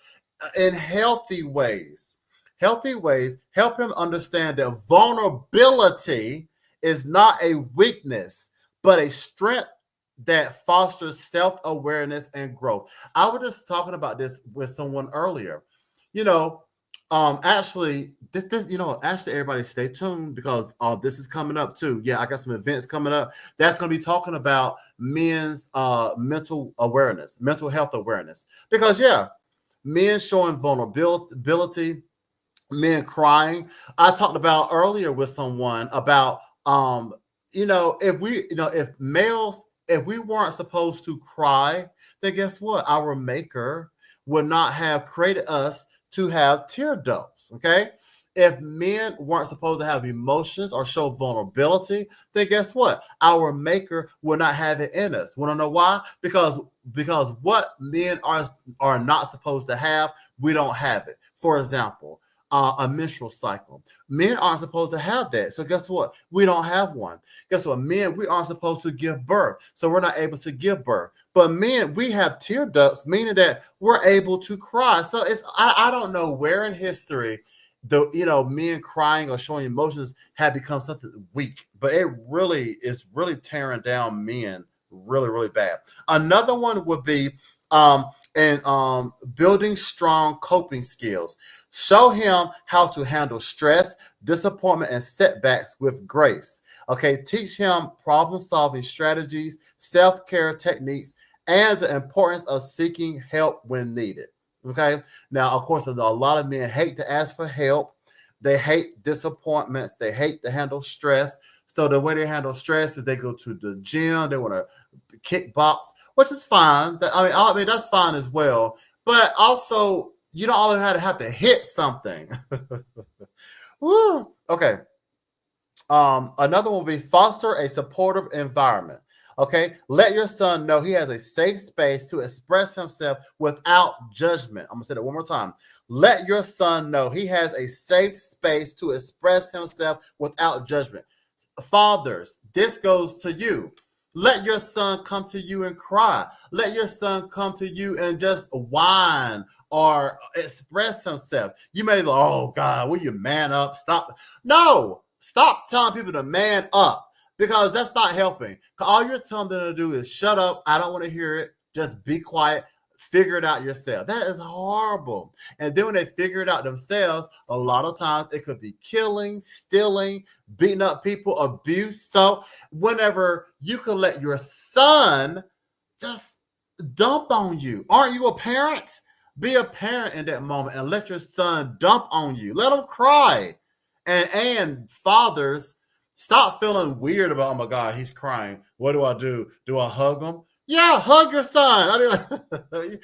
in healthy ways. Healthy ways help him understand that vulnerability is not a weakness, but a strength that fosters self-awareness and growth. I was just talking about this with someone earlier. Actually, actually, everybody stay tuned because this is coming up too. Yeah, I got some events coming up that's going to be talking about men's mental health awareness. Because yeah, men showing vulnerability, men crying. I talked about earlier with someone about if we weren't supposed to cry, then guess what? Our maker would not have created us to have tear ducts. Okay. If men weren't supposed to have emotions or show vulnerability, then guess what? Our maker will not have it in us. Want to know why? Because what men are not supposed to have, we don't have it. For example, a menstrual cycle. Men aren't supposed to have that. So guess what? We don't have one. Guess what? Men, we aren't supposed to give birth. So we're not able to give birth. But men, we have tear ducts, meaning that we're able to cry. So I don't know where in history men crying or showing emotions have become something weak. But it really is really tearing down men really, really bad. Another one would be and building strong coping skills. Show him how to handle stress, disappointment, and setbacks with grace. Okay, teach him problem solving strategies, self care techniques, and the importance of seeking help when needed. Okay, now, of course, a lot of men hate to ask for help, they hate disappointments, they hate to handle stress. So, the way they handle stress is they go to the gym, they want to kickbox, which is fine. I mean, that's fine as well. But also, you don't always have to hit something. Woo. Okay. Another one will be foster a supportive environment. Okay, let your son know he has a safe space to express himself without judgment. I'm gonna say that one more time. Let your son know he has a safe space to express himself without judgment. Fathers, this goes to you. Let your son come to you and cry. Let your son come to you and just whine or express himself. You may go, oh God, will you man up? Stop. No, stop telling people to man up because that's not helping. All you're telling them to do is shut up. I don't want to hear it. Just be quiet. Figure it out yourself. That is horrible. And then when they figure it out themselves, a lot of times it could be killing, stealing, beating up people, abuse. So whenever you can let your son just dump on you, aren't you a parent? Be a parent in that moment and let your son dump on you. Let him cry. And fathers, stop feeling weird about, oh my God, he's crying. What do? Do I hug him? Yeah, hug your son. I mean,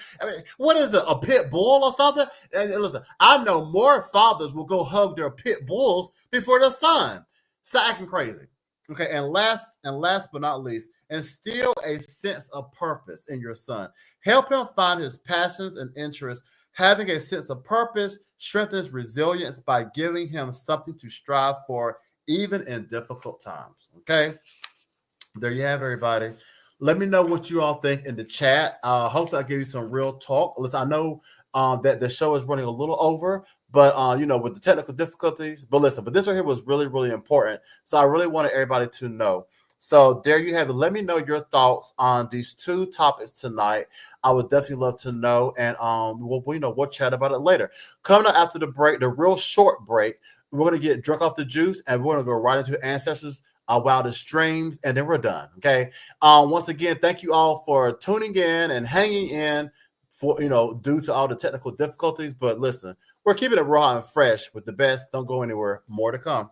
what is it, a pit bull or something? And listen, I know more fathers will go hug their pit bulls before their son. Stop acting crazy. Okay, and last but not least, instill a sense of purpose in your son. Help him find his passions and interests. Having a sense of purpose strengthens resilience by giving him something to strive for, even in difficult times. Okay, there you have it, everybody. Let me know what you all think in the chat. Hopefully, I'll give you some real talk. Listen, I know that the show is running a little over, but with the technical difficulties. But listen, this right here was really, really important. So I really wanted everybody to know. So there you have it. Let me know your thoughts on these two topics tonight. I would definitely love to know, and we'll chat about it later. Coming up after the break, the real short break, we're gonna get drunk off the juice, and we're gonna go right into ancestors. Our wildest dreams, and then we're done. Okay. Once again, thank you all for tuning in and hanging in for due to all the technical difficulties. But listen, we're keeping it raw and fresh with the best. Don't go anywhere. More to come.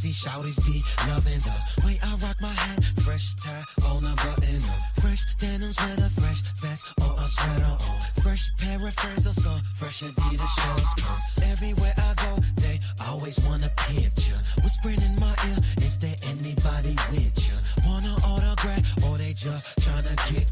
Shawty's be loving the way I rock my hat, fresh tie on a button up, fresh denims with a fresh vest or a sweater on, fresh paraphrase or some fresh Adidas shows. Cause everywhere I go, they always want a picture, whispering in my ear, is there anybody with you? Wanna autograph or they just tryna get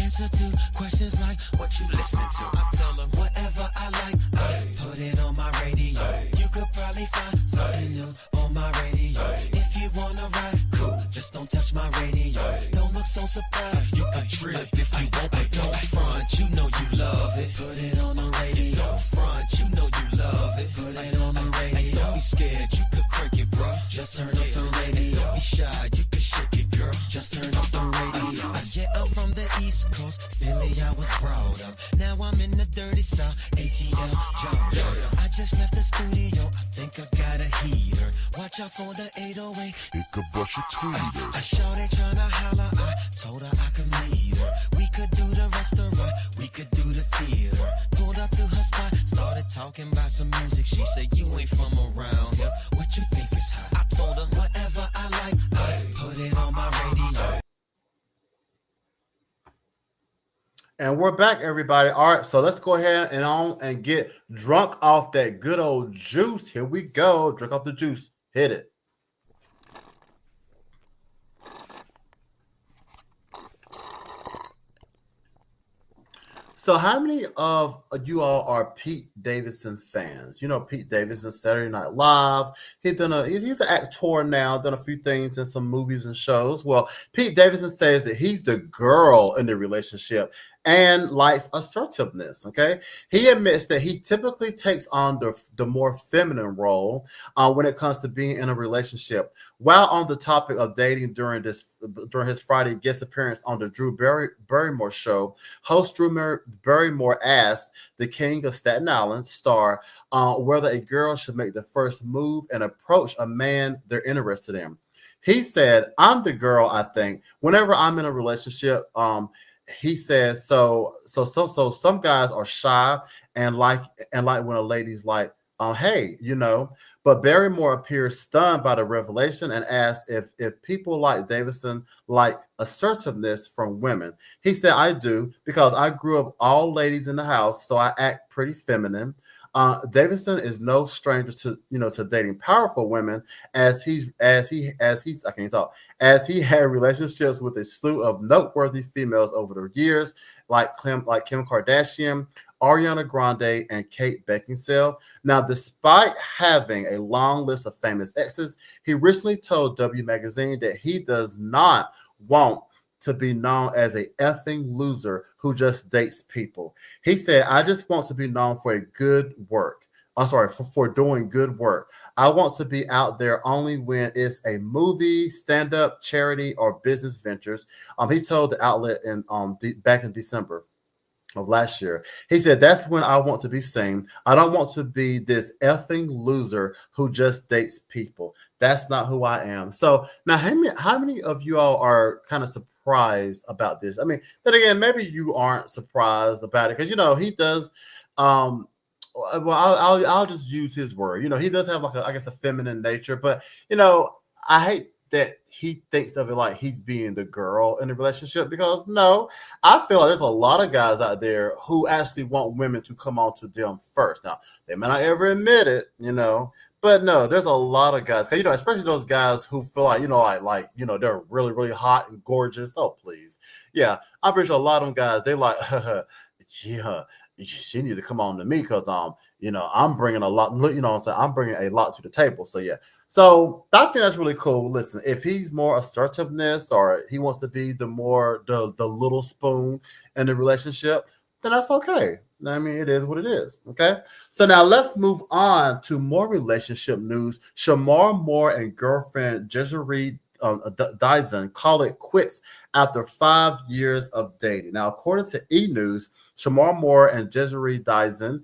answer to questions like what you listening to? I tell them whatever I like, I put it on my radio. You could probably find something new on my radio. If you wanna ride, cool, just don't touch my radio. Don't look so surprised, you can trip if you want, but don't front, you know you love it. Put it on the radio. Don't front, you know you love it. Put it on the radio. Don't be scared, you could crank it, bro. Just turn up the radio. Don't be shy, you can shake it, girl. Just turn up the radio. Yeah, I'm from the East Coast, Philly, I was brought up. Now I'm in the dirty South, ATL, Georgia. I just left the studio, I think I got a heater. Watch out for the 808, it could bust your tweeter. I showed it tryna holler, I told her I could meet her. We could do the restaurant, we could do the theater. Pulled up to her spot, started talking about some music. She said, you ain't from around here, what you think is hot? I told her, whatever I like, I put it on my radio. And we're back, everybody. All right, so let's go ahead and get drunk off that good old juice. Here we go. Drink off the juice. Hit it. So, how many of you all are Pete Davidson fans? You know Pete Davidson, Saturday Night Live. He's an actor now, done a few things in some movies and shows. Well, Pete Davidson says that he's the girl in the relationship and likes assertiveness. Okay, he admits that he typically takes on the more feminine role when it comes to being in a relationship. While on the topic of dating during his Friday guest appearance on the Barrymore show, host Drew Barrymore asked the King of Staten Island star whether a girl should make the first move and approach a man they're interested in. He said, "I'm the girl, I think. Whenever I'm in a relationship, he says, so some guys are shy and like when a lady's like, hey, but Barrymore appears stunned by the revelation and asked if people like Davidson like assertiveness from women. He said, I do, because I grew up all ladies in the house, so I act pretty feminine. Davidson is no stranger to dating powerful women, as he had relationships with a slew of noteworthy females over the years, like Kim Kardashian, Ariana Grande, and Kate Beckinsale. Now, despite having a long list of famous exes, he recently told W Magazine that he does not want to be known as a effing loser who just dates people. He said, I just want to be known for a good work. I'm sorry, for doing good work. I want to be out there only when it's a movie, stand-up, charity, or business ventures. He told the outlet back in December of last year. He said, that's when I want to be seen. I don't want to be this effing loser who just dates people. That's not who I am. So now, how many of you all are kind of surprised about this? I mean, then again, maybe you aren't surprised about it because, he does, well, I'll just use his word. He does have I guess a feminine nature, but I hate that he thinks of it like he's being the girl in the relationship, because no, I feel like there's a lot of guys out there who actually want women to come on to them first. Now, they may not ever admit it, but no, there's a lot of guys, especially those guys who feel like, they're really, really hot and gorgeous. Oh, please. Yeah, I'm pretty sure a lot of them guys, they like, yeah, she need to come on to me because, I'm bringing a lot, I'm bringing a lot to the table. So, yeah. So I think that's really cool. Listen, if he's more assertiveness or he wants to be the little spoon in the relationship, then that's okay. I mean, it is what it is. Okay. So now let's move on to more relationship news. Shamar Moore and girlfriend Desiree Dyson call it quits after 5 years of dating. Now, according to E! News, Shamar Moore and Desiree Dyson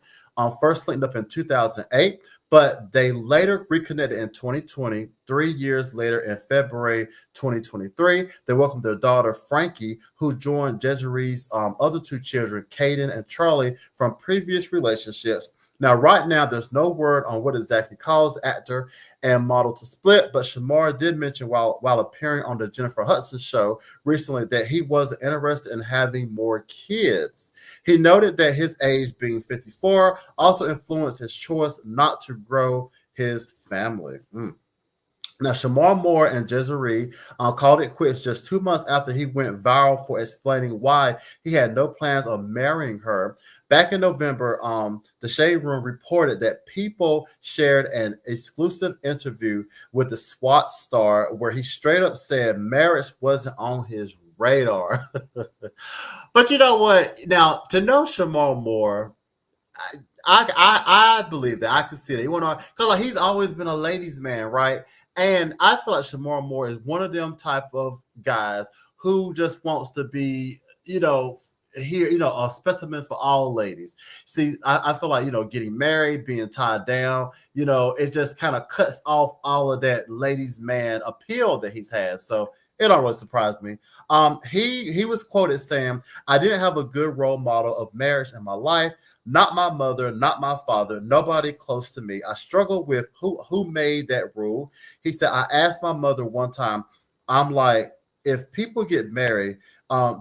first linked up in 2008, but they later reconnected in 2020. 3 years later, in February 2023, they welcomed their daughter, Frankie, who joined Desiree's other two children, Caden and Charlie, from previous relationships. Now, right now, there's no word on what exactly caused the actor and model to split, but Shamar did mention while appearing on the Jennifer Hudson show recently that he wasn't interested in having more kids. He noted that his age, being 54, also influenced his choice not to grow his family. Now, Shamar Moore and Desiree called it quits just 2 months after he went viral for explaining why he had no plans of marrying her. Back in November, the Shade Room reported that People shared an exclusive interview with the SWAT star where he straight up said marriage wasn't on his radar. But you know what? Now, to know Shamar Moore, I believe that. I can see that. Because he's always been a ladies' man, right? And I feel like Shamar Moore is one of them type of guys who just wants to be, a specimen for all ladies. See, I feel like, getting married, being tied down, it just kind of cuts off all of that ladies' man appeal that he's had. So it don't really surprise me. He was quoted saying, I didn't have a good role model of marriage in my life. Not my mother, not my father, nobody close to me. I struggle with who made that rule. He said, I asked my mother one time, I'm like, if people get married,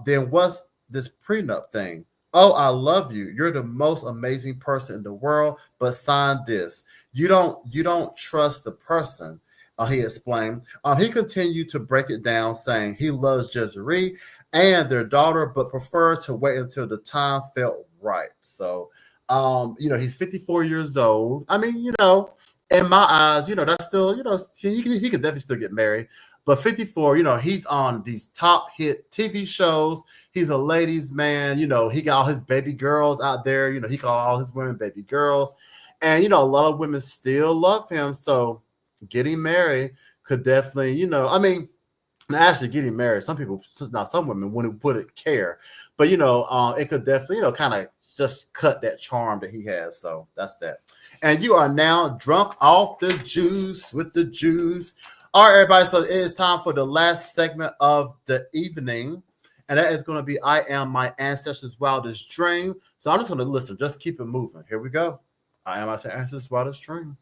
then what's this prenup thing? Oh, I love you. You're the most amazing person in the world, but sign this. You don't trust the person. He explained. He continued to break it down, saying he loves Desiree and their daughter, but preferred to wait until the time felt right. So, he's 54 years old. I mean, in my eyes, that's still, he can definitely still get married. But 54, he's on these top hit TV shows. He's a ladies' man. He got all his baby girls out there. He called all his women baby girls. And, a lot of women still love him. So getting married could definitely, I mean, actually getting married, some women wouldn't care. But, it could definitely, kind of just cut that charm that he has. So that's that. And you are now drunk off the juice with the juice. All right, everybody. So it is time for the last segment of the evening. And that is going to be I Am My Ancestors' Wildest Dream. So I'm just going to listen. Just keep it moving. Here we go. I am my ancestors' wildest dream.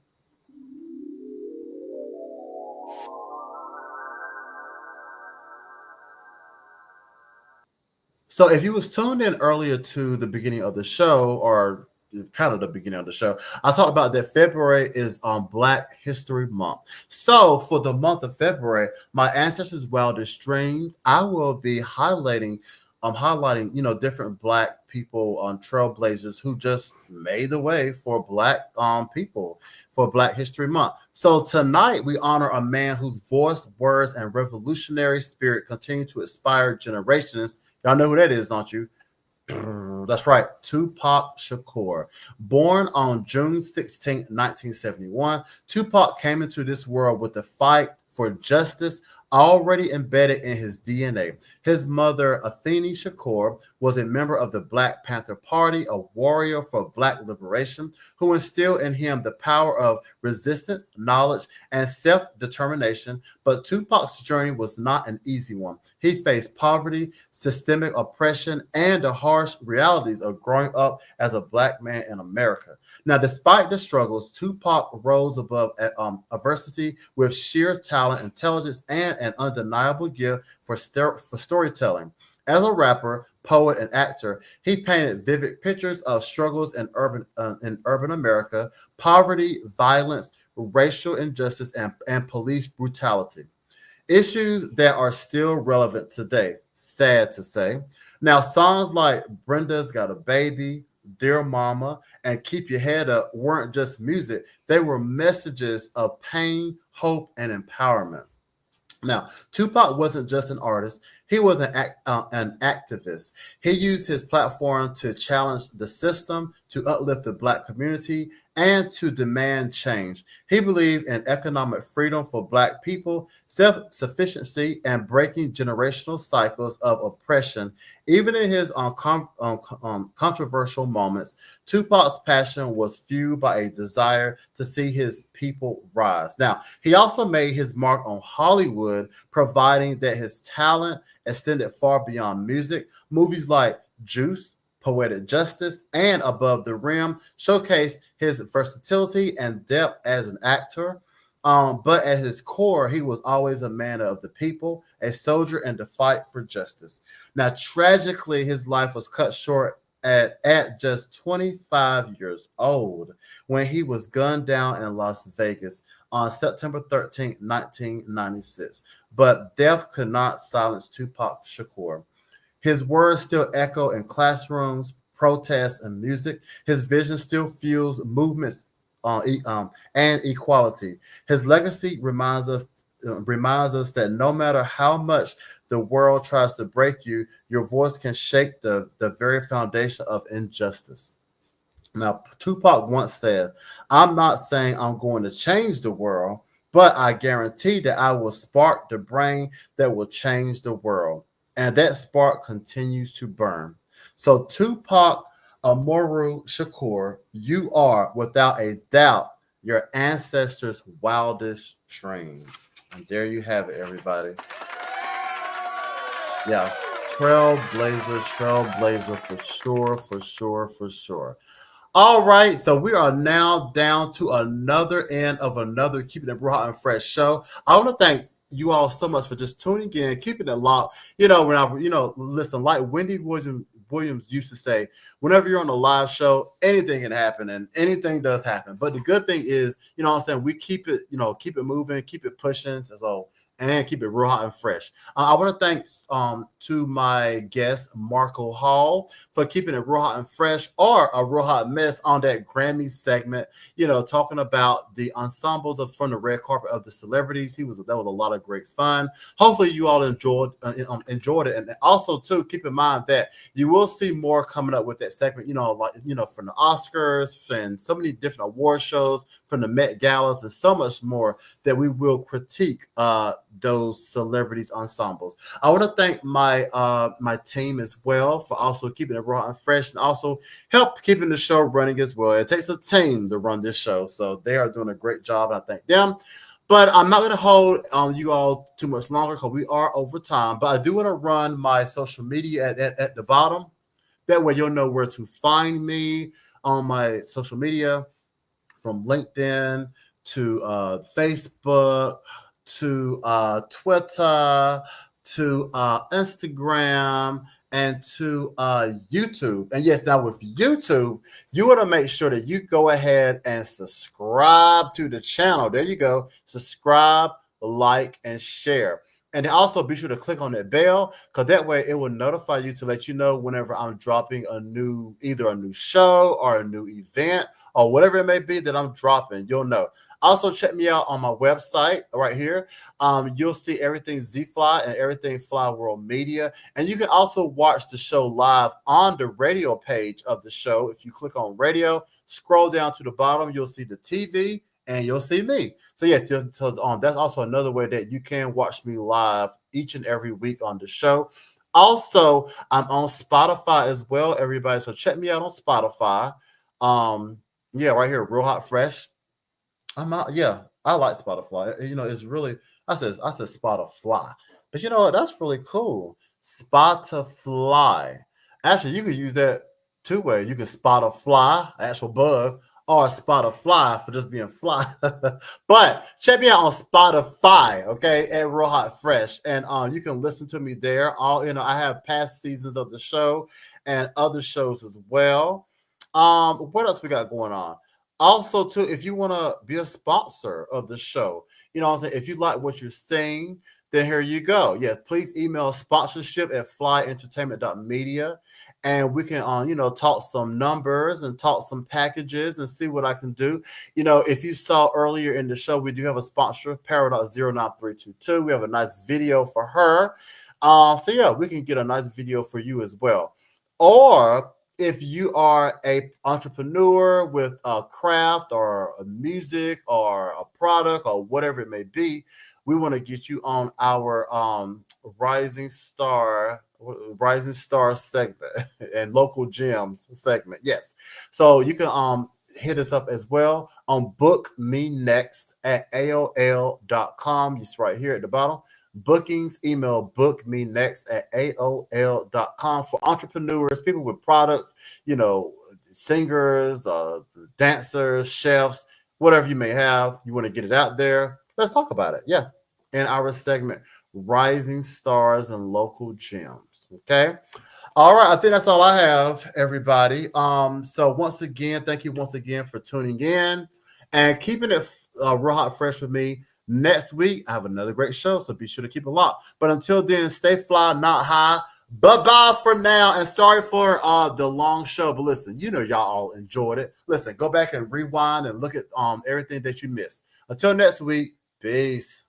So if you was tuned in earlier to the beginning of the show, or kind of the beginning of the show, I talked about that February is Black History Month. So for the month of February, my ancestors' wildest dreams, I will be highlighting, different Black people, trailblazers who just made the way for Black people for Black History Month. So tonight we honor a man whose voice, words, and revolutionary spirit continue to inspire generations. Y'all know who that is, don't you? That's right, Tupac Shakur. Born on June 16, 1971, Tupac came into this world with the fight for justice already embedded in his DNA. His mother, Afeni Shakur, was a member of the Black Panther Party, a warrior for Black liberation, who instilled in him the power of resistance, knowledge, and self-determination. But Tupac's journey was not an easy one. He faced poverty, systemic oppression, and the harsh realities of growing up as a Black man in America. Now, despite the struggles, Tupac rose above adversity with sheer talent, intelligence, and an undeniable gift for storytelling. As a rapper, poet, and actor, he painted vivid pictures of struggles in urban America, poverty, violence, racial injustice, and police brutality. Issues that are still relevant today, sad to say. Now, songs like Brenda's Got a Baby, Dear Mama, and Keep Your Head Up weren't just music. They were messages of pain, hope, and empowerment. Now, Tupac wasn't just an artist. He was an activist. He used his platform to challenge the system, to uplift the Black community, and to demand change. He believed in economic freedom for Black people, self-sufficiency, and breaking generational cycles of oppression. Even in his controversial moments, Tupac's passion was fueled by a desire to see his people rise. Now, he also made his mark on Hollywood, providing that his talent extended far beyond music. Movies like Juice, Poetic Justice, and Above the Rim showcase his versatility and depth as an actor. But at his core, he was always a man of the people, a soldier in the fight for justice. Now, tragically, his life was cut short at just 25 years old when he was gunned down in Las Vegas on September 13, 1996. But death could not silence Tupac Shakur. His words still echo in classrooms, protests, and music. His vision still fuels movements and equality. His legacy reminds us that no matter how much the world tries to break you, your voice can shake the very foundation of injustice. Now, Tupac once said, "I'm not saying I'm going to change the world, but I guarantee that I will spark the brain that will change the world." And that spark continues to burn. So Tupac Amaru Shakur, you are without a doubt your ancestors' wildest dream. And there you have it, everybody. Yeah, trailblazer for sure. All right, so we are now down to another end of another Keeping It Raw and Fresh show. I want to thank you all so much for just tuning in, keeping it locked. Listen, like Wendy Williams used to say, whenever you're on a live show, anything can happen, and anything does happen. But the good thing is, we keep it moving, keep it pushing. So and keep it real hot and fresh. I want to thank to my guest Marco Hall for keeping it real hot and fresh, or a real hot mess on that Grammy segment. Talking about the ensembles from the red carpet of the celebrities. That was a lot of great fun. Hopefully, you all enjoyed it, and also too keep in mind that you will see more coming up with that segment. From the Oscars and so many different award shows, from the Met Galas, and so much more that we will critique those celebrities ensembles. I want to thank my team as well for also keeping it raw and fresh, and also help keeping the show running as well. It takes a team to run this show, so they are doing a great job, and I thank them. But I'm not going to hold you all too much longer because we are over time. But I do want to run my social media at the bottom. That way you'll know where to find me on my social media, from LinkedIn to Facebook to Twitter to Instagram and to YouTube. And yes, now with YouTube, you want to make sure that you go ahead and subscribe to the channel. There you go. Subscribe, like, and share. And also be sure to click on that bell, because that way it will notify you to let you know whenever I'm dropping either a new show or a new event or whatever it may be that I'm dropping. You'll know. Also, check me out on my website right here. You'll see everything Z-Fly and everything Fly World Media. And you can also watch the show live on the radio page of the show. If you click on radio, scroll down to the bottom, you'll see the TV and you'll see me. So yes, that's also another way that you can watch me live each and every week on the show. Also, I'm on Spotify as well, everybody. So check me out on Spotify. Right here, Real Hot Fresh. I'm out. Yeah, I like Spotify. It's really, I said Spotify, but you know what? That's really cool. Spotify. Actually, you could use that two ways. You can spot a fly, actual bug, or spot a fly for just being fly. But check me out on Spotify, okay, at Real Hot Fresh, and you can listen to me there. I have past seasons of the show and other shows as well. What else we got going on? Also, too, if you want to be a sponsor of the show, if you like what you're saying, then here you go. Yeah, please email sponsorship@flyentertainment.media, and we can, talk some numbers and talk some packages and see what I can do. If you saw earlier in the show, we do have a sponsor, Paradox09322. We have a nice video for her. We can get a nice video for you as well. Or if you are a entrepreneur with a craft or a music or a product or whatever it may be, we want to get you on our Rising Star segment and local gems segment. Yes. So you can hit us up as well on Book Me Next at AOL.com. It's right here at the bottom. Bookings, email bookmenext@aol.com for entrepreneurs, people with products, singers, dancers, chefs, whatever you may have. You want to get it out there. Let's talk about it. Yeah. In our segment, Rising Stars and Local Gems. Okay. All right. I think that's all I have, everybody. So once again, thank you once again for tuning in and keeping it real hot fresh with me. Next week, I have another great show, so be sure to keep it locked. But until then, stay fly, not high. Bye-bye for now, and sorry for the long show. But listen, y'all all enjoyed it. Listen, go back and rewind and look at everything that you missed. Until next week, peace.